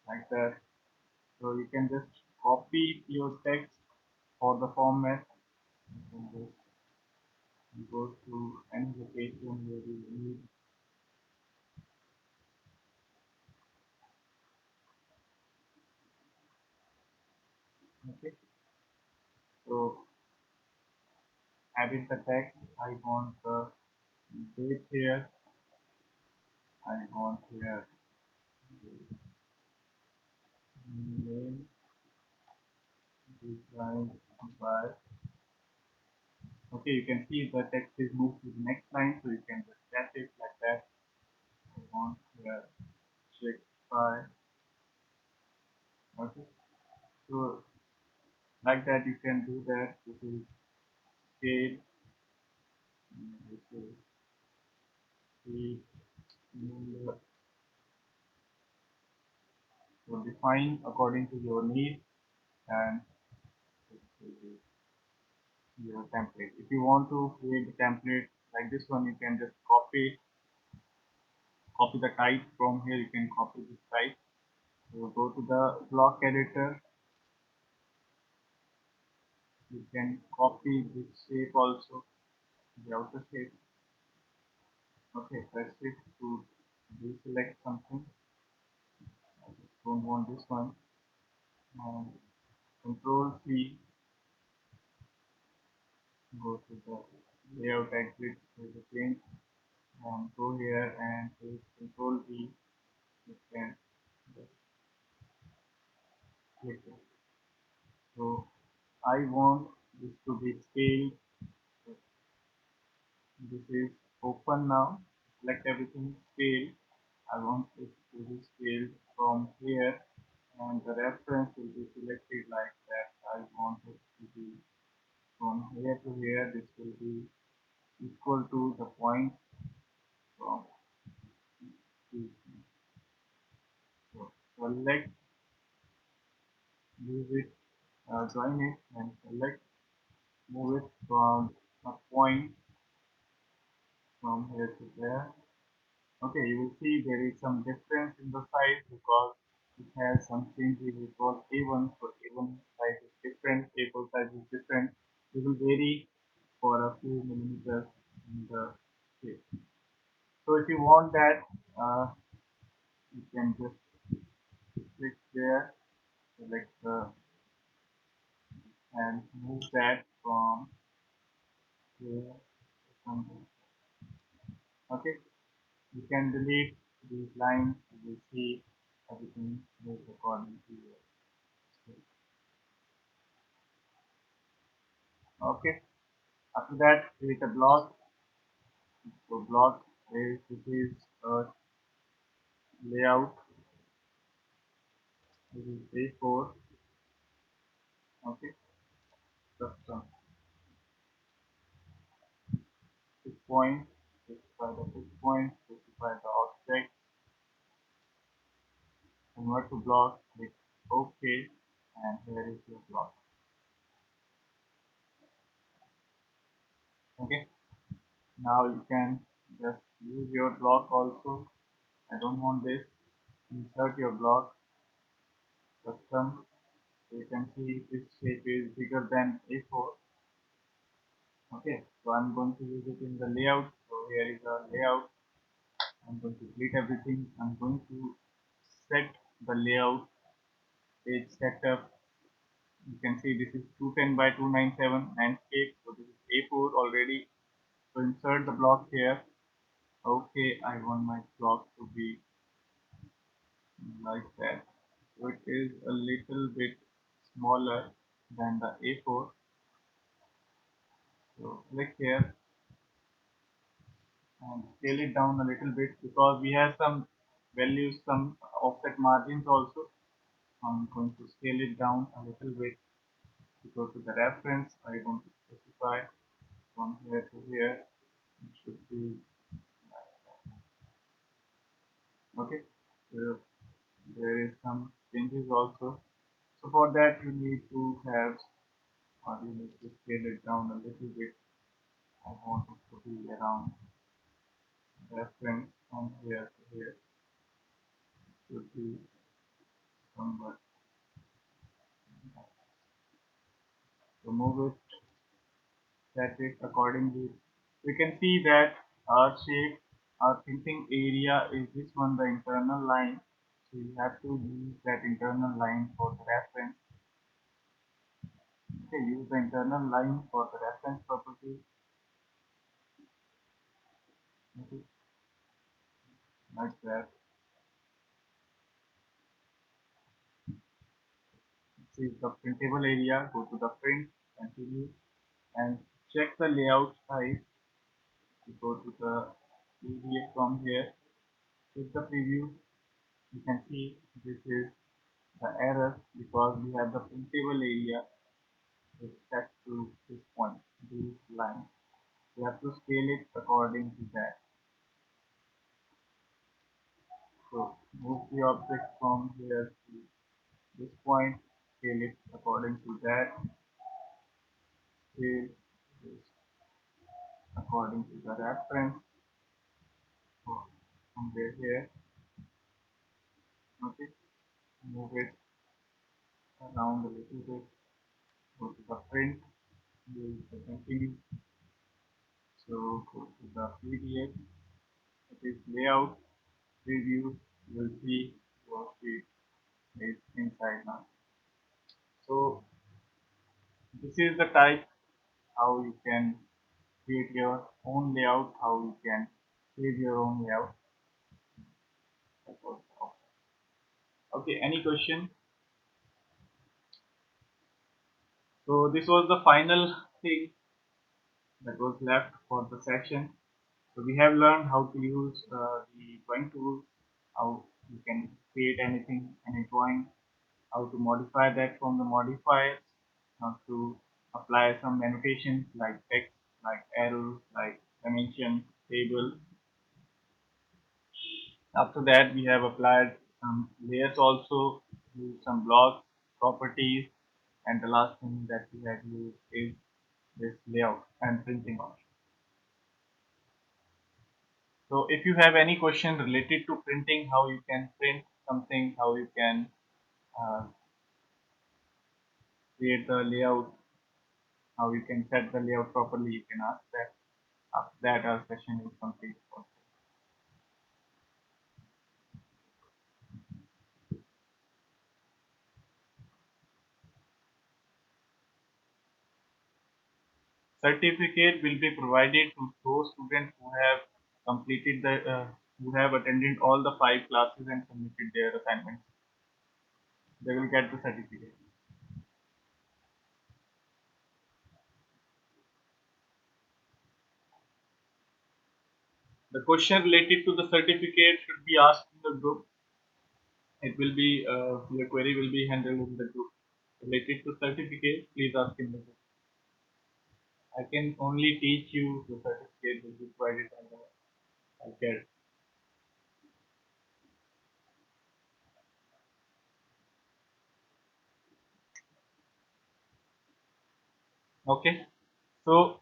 like that. So you can just copy your text for the format. You can just go to any location where you need. Okay. So edit the text. I want the date here. I want here name designed by. Okay, you can see the text is moved to the next line, so you can just set it like that. I want here check by. Okay, so like that you can do that. This is scale. This is the number. So define according to your need and this will be your template. If you want to create the template like this one, you can just copy the type from here. You can copy this type. So go to the block editor. You can copy this shape also, the outer shape. Okay, press it to deselect something. I just don't want this one. And Control C, go to the layout exit with the change and go here and hit Control V. You can just click it. So I want this to be scaled. So this is open now. Select everything scale. I want it to be scaled from here and the reference will be selected like that. I want it to be from here to here. This will be equal to the point from this. So select, use it, join it and select, move it from a point from here to there. Okay, you will see there is some difference in the size because it has some changes. It was A1, so A1 size is different, A4 size is different. It will vary for a few millimeters in the shape. So if you want that, you can just click there, select and move that from here to somewhere. Okay, you can delete these lines. You will see everything moves according to your script. Okay, after that create a block. So block is this is a layout. This is A4. Okay, custom fix point. Specify the fix point. Specify the object. Convert to block. Click OK, and here is your block. Okay, now you can just use your block also. I don't want this. Insert your block. Custom. So you can see this shape is bigger than A4. Okay, so I'm going to use it in the layout. So here is the layout. I'm going to delete everything. I'm going to set the layout page setup. You can see this is 210 by 297 landscape. So this is A4 already. So insert the block here. Okay, I want my block to be like that. So it is a little bit smaller than the A4. So click here and scale it down a little bit because we have some values, some offset margins also. I'm going to scale it down a little bit to go to the reference. I want to specify from here to here. It should be okay. So there is some changes also. So for that you need to have or you need to scale it down a little bit. I want it to be around reference from here to here should be somewhat. So move it, set it accordingly. We can see that our shape, our thinking area is this one, the internal line. So you have to use that internal line for the reference. Okay, use the internal line for the reference property. like that. This is the printable area. Go to the print, continue, and check the layout size. You go to the PDF from here. With the preview, you can see this is the error because we have the printable area is set to this point, this line. You have to scale it according to that. So move the object from here to this point, scale it according to that, scale this according to the reference. So from there here, okay, move it around a little bit, go to the print, use the continue. So go to the PDF, it is layout, preview, you will see your sheet is inside now. So this is the type how you can create your own layout, how you can save your own layout. Okay, any question? So this was the final thing that was left for the section. So we have learned how to use the drawing tool, how you can create anything, any drawing, how to modify that from the modifiers, how to apply some annotations like text, like arrows, like dimension, table. After that, we have applied some layers also, used some blocks, properties, and the last thing that we have used is this layout and printing option. So if you have any question related to printing, how you can print something, how you can uh, create the layout, how you can set the layout properly, you can ask that. After that, our session is complete. Certificate will be provided to those students who have completed who have attended all the 5 classes and submitted their assignments. They will get the certificate. The question related to the certificate should be asked in the group. It will be your query will be handled in the group. Related to certificate, please ask in the group. I can only teach you the certificate will be provided by the CAD. Okay. So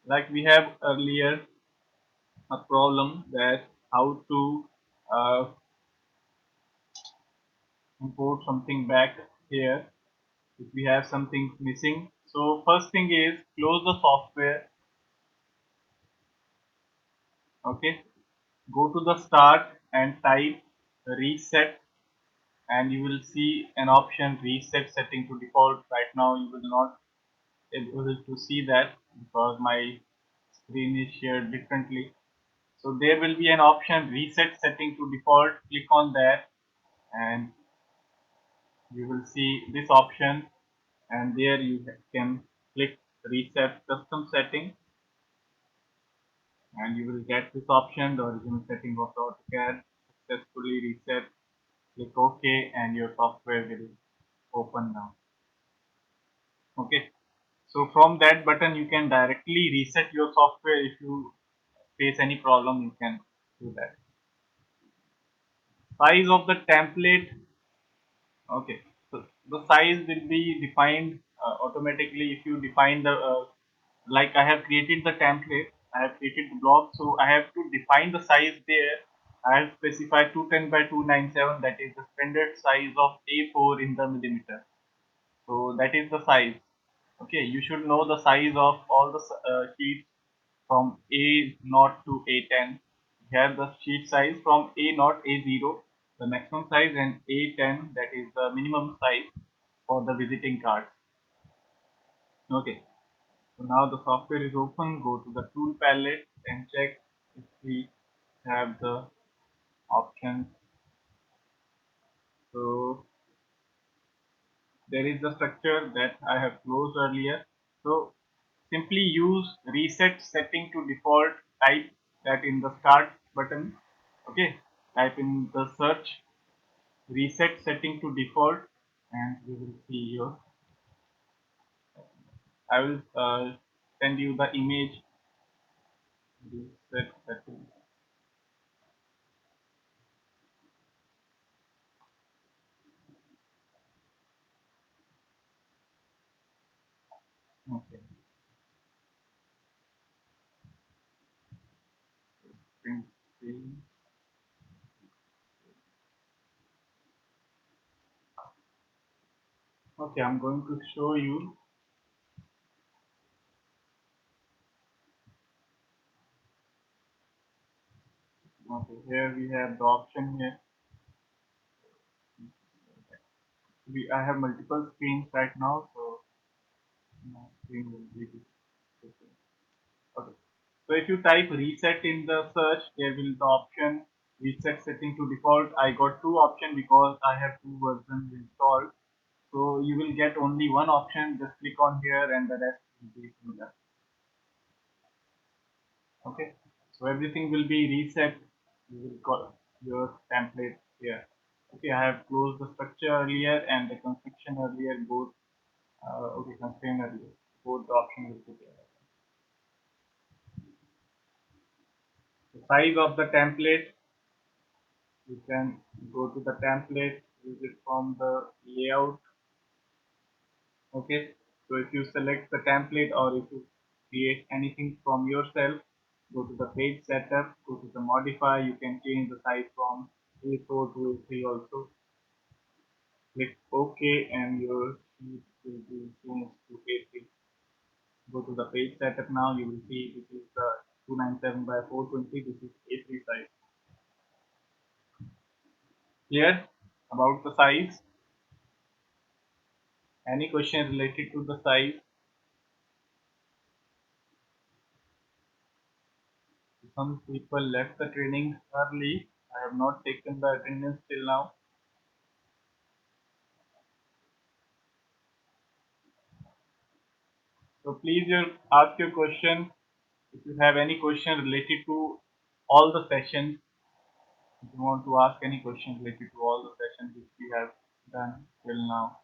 like we have earlier a problem that how to uh, import something back here if we have something missing. So first thing is close the software. Okay, go to the start and type reset, and you will see an option reset setting to default. Right now you will not able to see that because my screen is shared differently. So there will be an option reset setting to default. Click on that and you will see this option, and there you can click reset custom setting, and you will get this option, the original setting of the AutoCAD successfully reset. Click OK and your software will open now. Okay, so from that button you can directly reset your software. If you face any problem, you can do that. Size of the template. Okay, so the size will be defined automatically if you define the like I have created the template, I have created the block, so I have to define the size there. I have specified 210 by 297, that is the standard size of A4 in the millimeter. So that is the size. Okay, you should know the size of all the sheets from A0 to A10. Here the sheet size from A0, A0, the maximum size, and A10, that is the minimum size for the visiting cards. Okay, so now the software is open. Go to the tool palette and check if we have the options. So there is the structure that I have closed earlier. So simply use reset setting to default, type that in the start button. Okay, type in the search reset setting to default and you will see your, I will send you the image reset setting. Okay, print screen. Okay, I'm going to show you. Okay, here we have the option here. I have multiple screens right now, so my screen will be different. Okay. So if you type reset in the search, there will the option reset setting to default. I got two options because I have two versions installed. So you will get only one option. Just click on here and the rest will be similar. Okay. So everything will be reset. You will call your template here. Okay. I have closed the structure earlier and the construction earlier both. Okay, constraint earlier. Both the options will be there. The size of the template, you can go to the template, use it from the layout. Okay, so if you select the template or if you create anything from yourself, go to the page setup, go to the modify, you can change the size from A4 to A3 also. Click OK and your sheet will be changed to A3. Go to the page setup now, you will see this is the 297 by 420, this is A3 size. Clear about the size? Any question related to the size? Some people left the training early. I have not taken the attendance till now. So please ask your question. If you have any question related to all the sessions, if you want to ask any question related to all the sessions which we have done till now.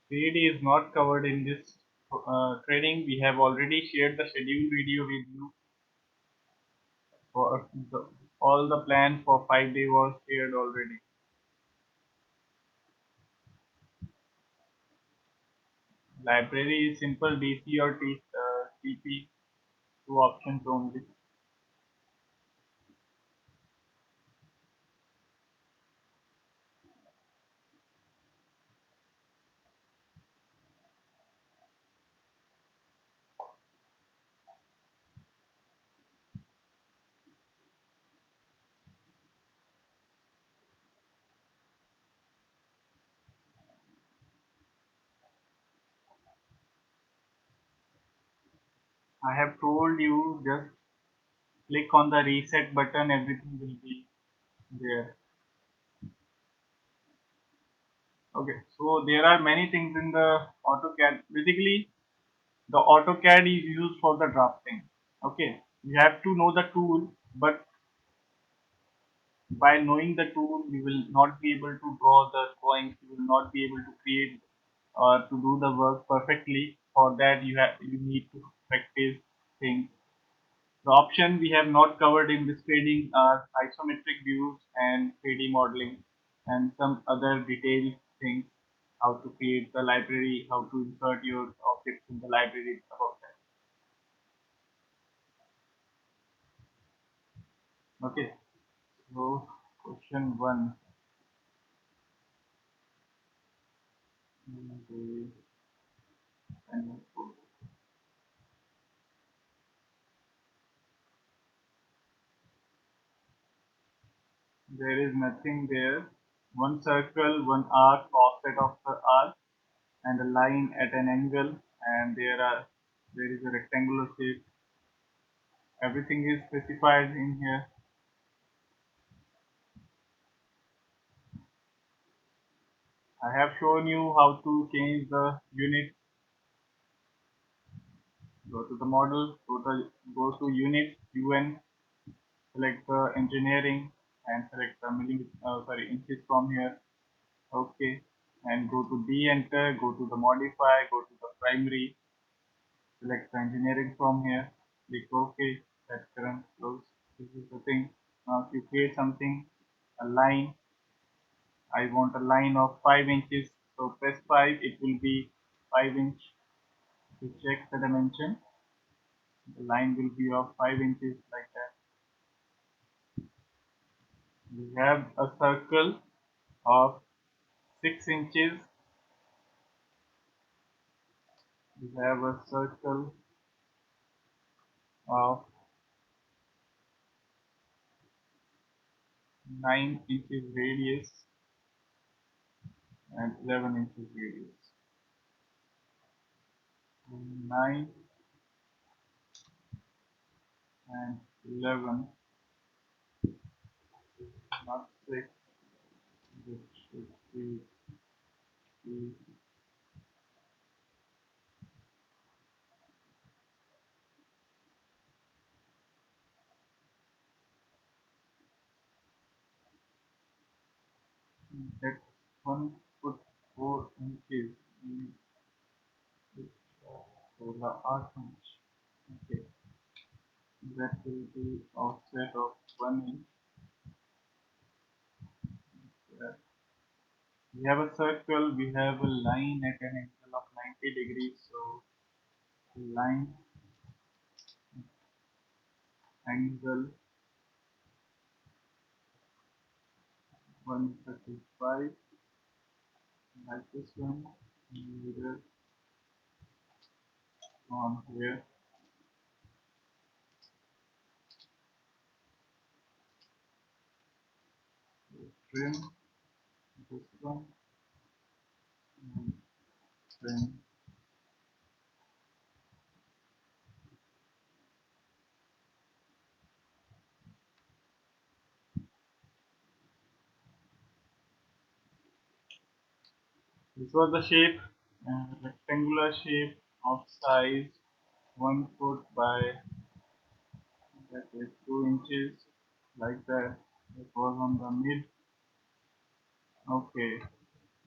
CAD is not covered in this training. We have already shared the schedule video with you. For all the plan for 5 days was shared already. Library is simple DC or TP, two options only. I have told you just click on the reset button, everything will be there. Okay, so there are many things in the AutoCAD. Basically, the AutoCAD is used for the drafting. Okay, you have to know the tool, but by knowing the tool, you will not be able to draw the drawings. You will not be able to create or to do the work perfectly. For that, you need to practice things. The option we have not covered in this training are isometric views and 3D modeling and some other detailed things, how to create the library, how to insert your objects in the library, about that. Okay, so question one. Okay. There is nothing there. One circle, one arc, offset of the arc, and a line at an angle, and there is a rectangular shape. Everything is specified in here. I have shown you how to change the unit. Go to the model, go to unit, UN, select the engineering, and select the inches from here. Okay, and go to D enter, go to the modify, go to the primary, select the engineering from here, click OK, set current close. This is the thing. Now if you create something, a line, I want a line of 5 inches, so press 5, it will be 5 inch. To check the dimension, the line will be of 5 inches like that. We have a circle of 6 inches. We have a circle of 9 inches radius and 11 inches radius. 9 and 11, not 6, which should be that 1 foot 4 inches. So the arc inch. Okay, that will be offset of 1 inch. Yeah. We have a circle, we have a line at an angle of 90 degrees. So line angle 135 like this one. Mirror on here, trim this one and trim. This was the shape, rectangular shape of size 1 foot by that is 2 inches like that. It was on the mid. Okay,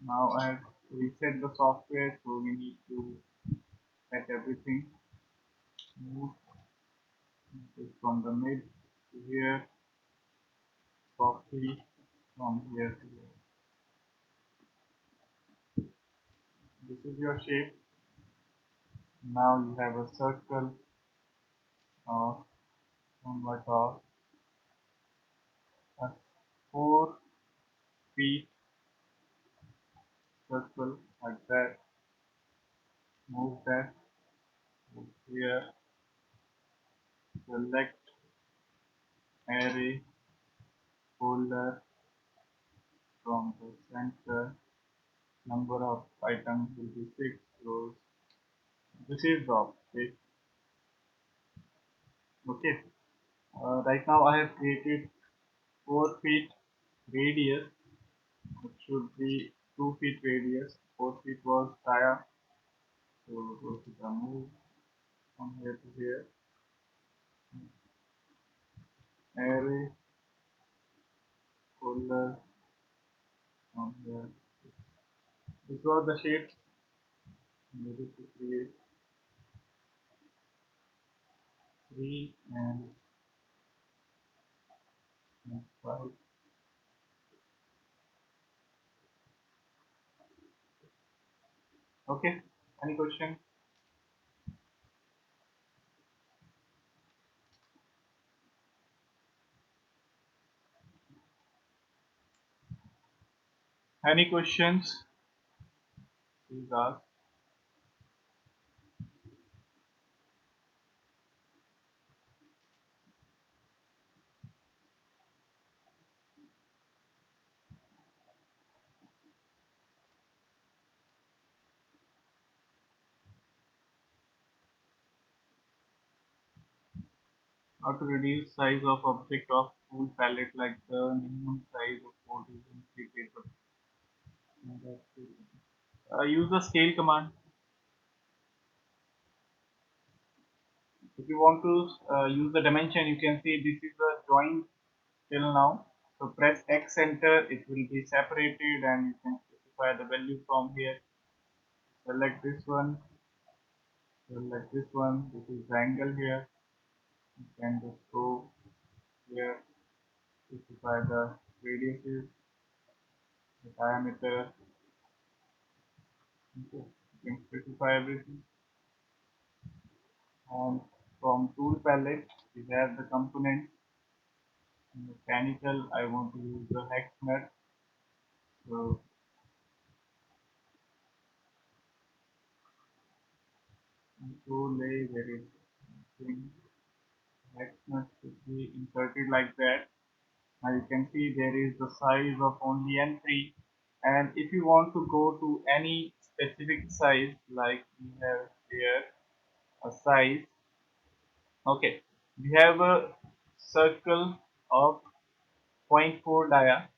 now I have reset the software, so we need to set everything. Move this from the mid to here, softly from here to here. This is your shape. Now you have a circle of somewhat of a 4 feet circle like that. Move that, move here, select array folder from the center. Number of items will be 6 rows. This is the object. Okay. Right now I have created 4 feet radius. It should be 2 feet radius. 4 feet was tire. So go to the move from here to here. Array folder from here. This was the shape needed to create 3 and 5. Okay. Any question? Any questions? Please ask. How to reduce size of object of full palette, like the minimum size of code is increased. Use the scale command. If you want to use the dimension, you can see this is the joint till now. So press X enter, it will be separated and you can specify the value from here. Select this one, select this one, this is the angle here. You can just go here, specify the radiuses, the diameter, okay. You can specify everything. And from tool palette, we have the components. Mechanical, I want to use the hex nut. So control A, there is thing. Hex nut should be inserted like that. Now you can see there is the size of only N3, and if you want to go to any specific size, like we have here a size, okay, we have a circle of zero point 0.4 dia.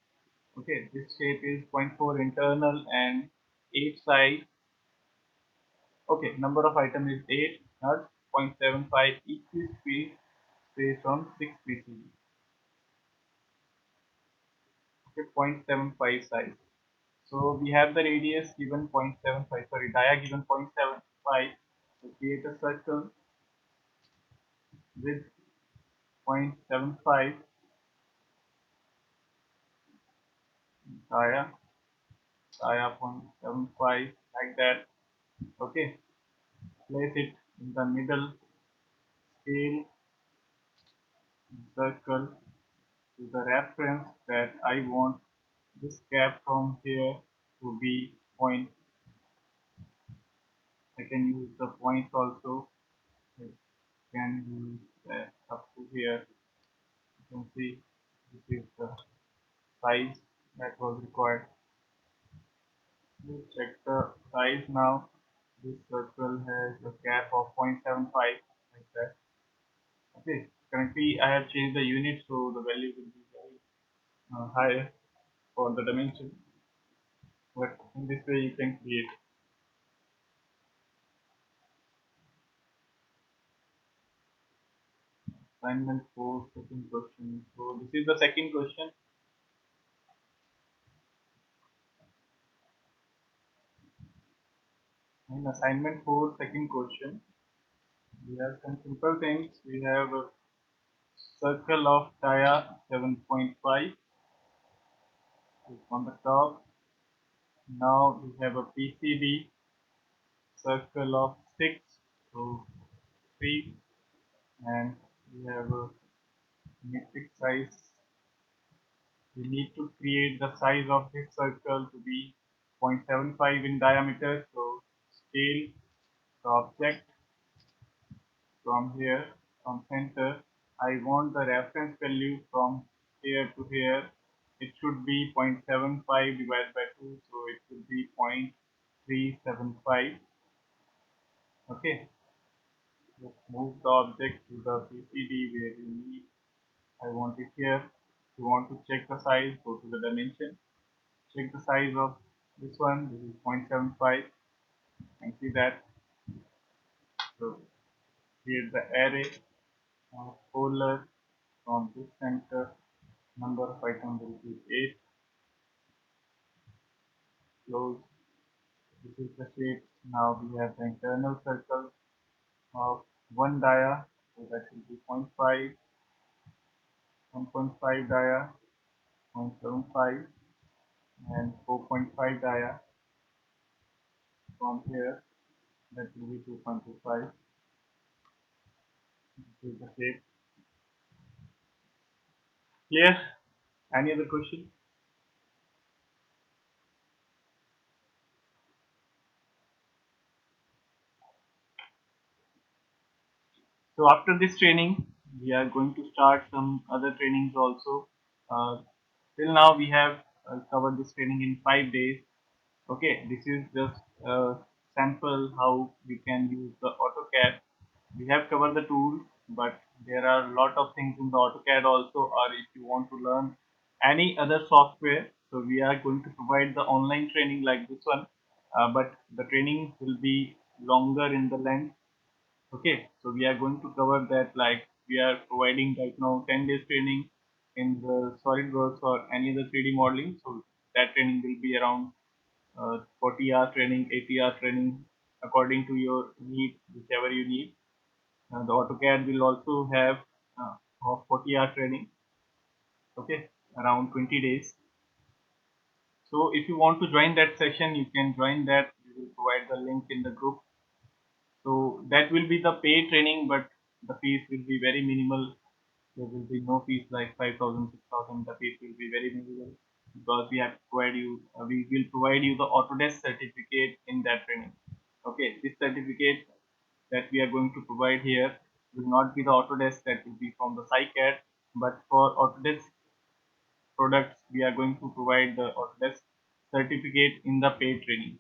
Okay, this shape is zero point 0.4 internal and 8 size. Okay, number of item is 8, not 0.75 each piece based on 6 PCB. Okay, 0.75 size. So we have the radius given 0.75, sorry, dia given 0.75. So create a circle with 0.75 dia, dia 0.75 like that. Okay, place it in the middle, scale circle to the reference that I want this gap from here to be point. I can use the points also. I can use that up to here. You can see this is the size that was required. You check the size now. This circle has a gap of 0.75 like that. Okay, currently I have changed the unit so the value will be very higher for the dimension. But in this way you can create. Assignment 4, second question. So this is the second question. In assignment 4, second question, we have some simple things. We have a circle of dia 7.5 on the top. Now we have a PCB circle of 6, so 3, and we have a metric size. We need to create the size of this circle to be 0.75 in diameter. So scale the object from here, from center. I want the reference value from here to here. It should be 0.75 divided by 2, so it should be 0.375. Okay, let's move the object to the PCB where we need. I want it here. If you want to check the size, go to the dimension. Check the size of this one. This is 0.75. And see that. So create the array of folder from this center. Number of items will be 8. Close. This is the shape. Now we have the internal circle of 1 dia. So that will be 0.5, 1.5 dia, 0.75, and 4.5 dia from here. That will be 2.25. This is the shape. Clear? Any other question? So after this training, we are going to start some other trainings also. Uh, till now, we have covered this training in 5 days. Okay, this is just a sample how we can use the AutoCAD. We have covered the tools, but There are a lot of things in the AutoCAD also, or if you want to learn any other software, so we are going to provide the online training like this one, but the training will be longer in the length. Okay, so we are going to cover that, like we are providing right now 10 days training in the SolidWorks or any other 3D modeling. So that training will be around 40-hour training, 80-hour training according to your need, whichever you need. The AutoCAD will also have of 40-hour training, okay, around 20 days. So if you want to join that session, you can join that. We will provide the link in the group. So that will be the paid training, but the fees will be very minimal. There will be no fees like 5,000, 6,000. The fees will be very minimal because we will provide you the Autodesk certificate in that training. Okay, this certificate that we are going to provide here will not be the Autodesk, that will be from the SciCAD, but for Autodesk products, we are going to provide the Autodesk certificate in the paid training.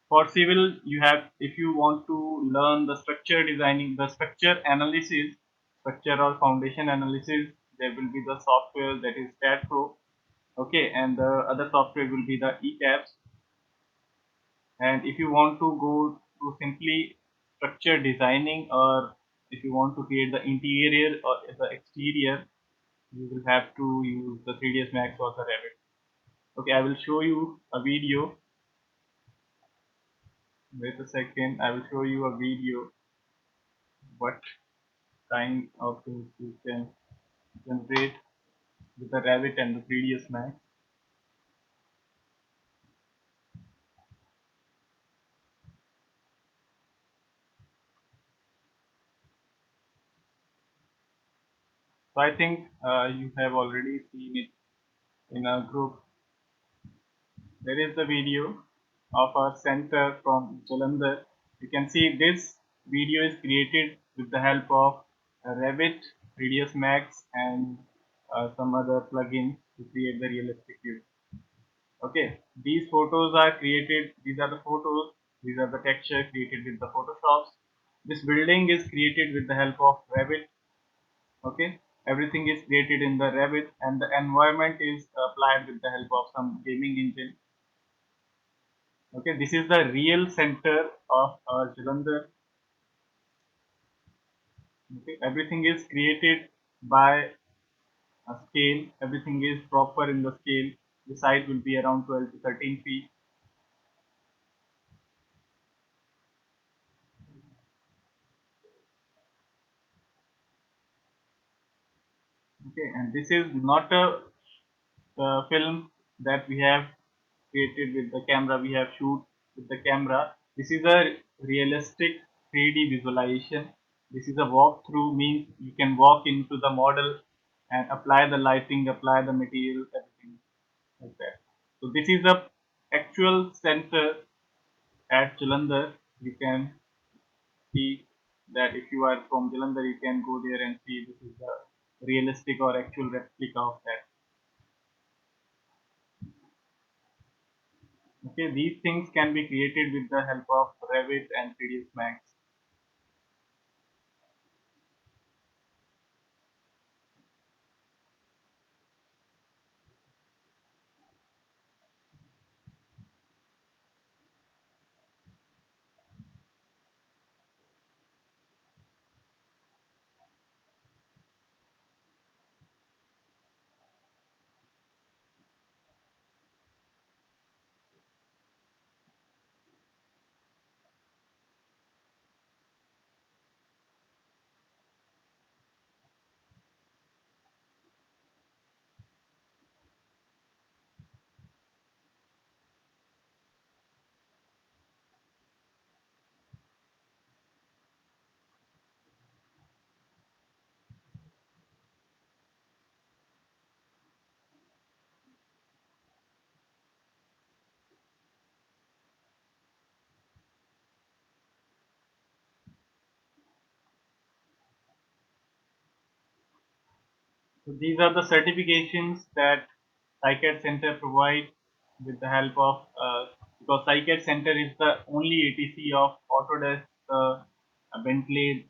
For civil, you have, if you want to learn the structure designing, the structure analysis, structure or foundation analysis, there will be the software that is StatPro. Okay, and the other software will be the ETABS. And if you want to go to simply structure designing, or if you want to create the interior or the exterior, you will have to use the 3ds Max or the Revit. Okay, I will show you a video. Wait a second, I will show you a video what kind of things you can generate with the Revit and the 3ds Max. So I think you have already seen it in our group. There is the video of our center from Jalandhar. You can see this video is created with the help of Revit, 3ds Max, and some other plugins to create the realistic view. Okay, these photos are created, these are the photos, these are the texture created with the Photoshops. This building is created with the help of Revit. Okay, everything is created in the Revit, and the environment is applied with the help of some gaming engine. Okay, this is the real center of Jalandhar. Okay, everything is created by a scale, everything is proper in the scale. The size will be around 12 to 13 feet. Okay, and this is not a film that we have created with the camera, we have shoot with the camera. This is a realistic 3D visualization. This is a walkthrough, means you can walk into the model and apply the lighting, apply the material, everything like that. So this is the actual center at Jalandhar. You can see that if you are from Jalandhar, you can go there and see this is the realistic or actual replica of that. Okay, these things can be created with the help of Revit and 3ds Max. So these are the certifications that SciCAD Center provide with the help of, because SciCAD Center is the only ATC of Autodesk, Bentley.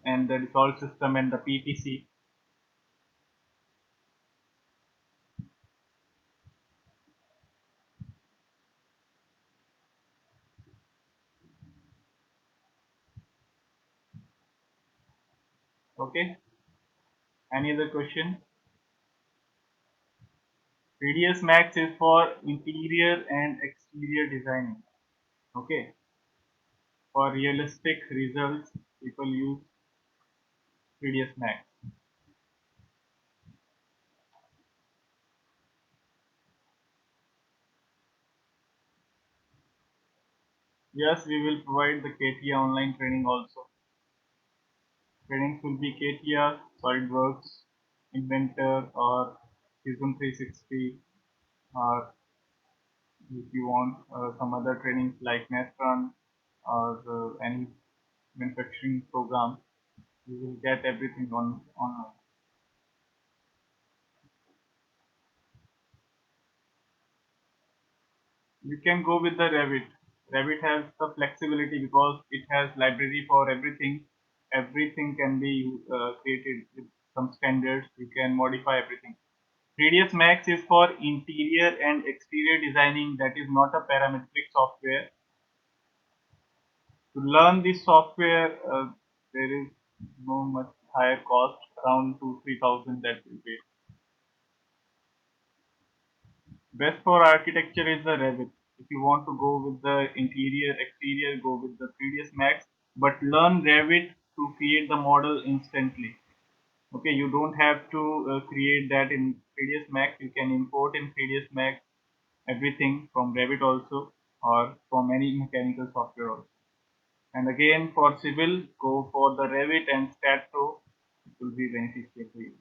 and the Dassault system and the PPC. Okay. Any other question? 3ds Max is for interior and exterior designing. Okay. For realistic results, people use 3ds Max. Yes, we will provide the CATIA online training also. Trainings will be CATIA, SolidWorks, Inventor, or Fusion 360, or if you want some other trainings like Nestron or any manufacturing program, you will get everything on online. You can go with the Revit. Revit has the flexibility because it has library for everything. Everything can be created with some standards. You can modify everything. 3ds Max is for interior and exterior designing. That is not a parametric software. To learn this software, there is no much higher cost, around 2-3 thousand that will be. Best for architecture is the Revit. If you want to go with the interior, exterior, go with the 3ds Max, but learn Revit to create the model instantly. Okay, you don't have to create that in 3ds Max. You can import in 3ds Max everything from Revit also, or from any mechanical software also. And again, for civil, go for the Revit and StatPro. It will be beneficial for you.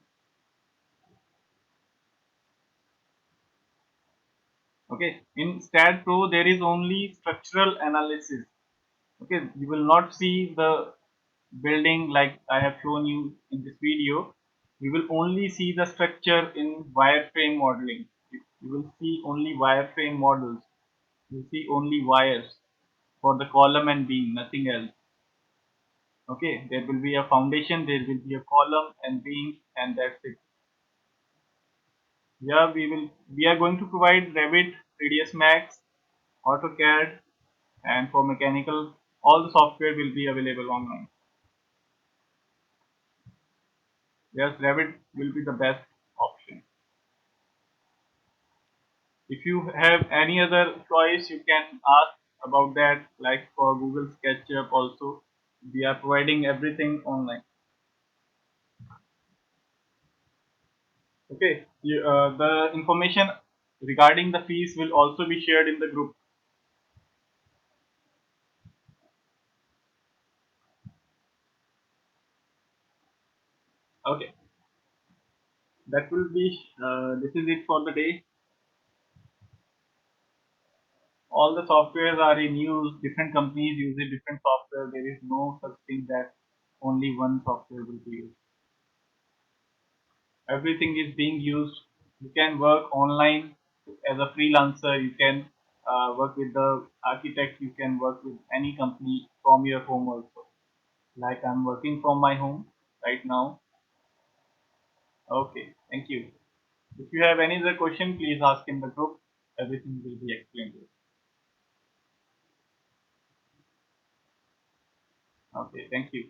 Okay, in StatPro, there is only structural analysis. Okay, you will not see the building like I have shown you in this video. You will only see the structure in wireframe modeling. You will see only wireframe models. You see only wires for the column and beam, nothing else. Okay, there will be a foundation, there will be a column and beam, and that's it. Yeah, we are going to provide Revit, 3ds Max, AutoCAD, and for mechanical, all the software will be available online. Yes, Revit will be the best option. If you have any other choice, you can ask about that, like for Google SketchUp also. We are providing everything online. Okay, the information regarding the fees will also be shared in the group. Okay, that will be, this is it for the day. All the softwares are in use, different companies use a different software. There is no such thing that only one software will be used. Everything is being used. You can work online as a freelancer. You can work with the architect. You can work with any company from your home also. Like I'm working from my home right now. Okay, thank you. If you have any other question, please ask in the group. Everything will be explained to you. Okay, thank you.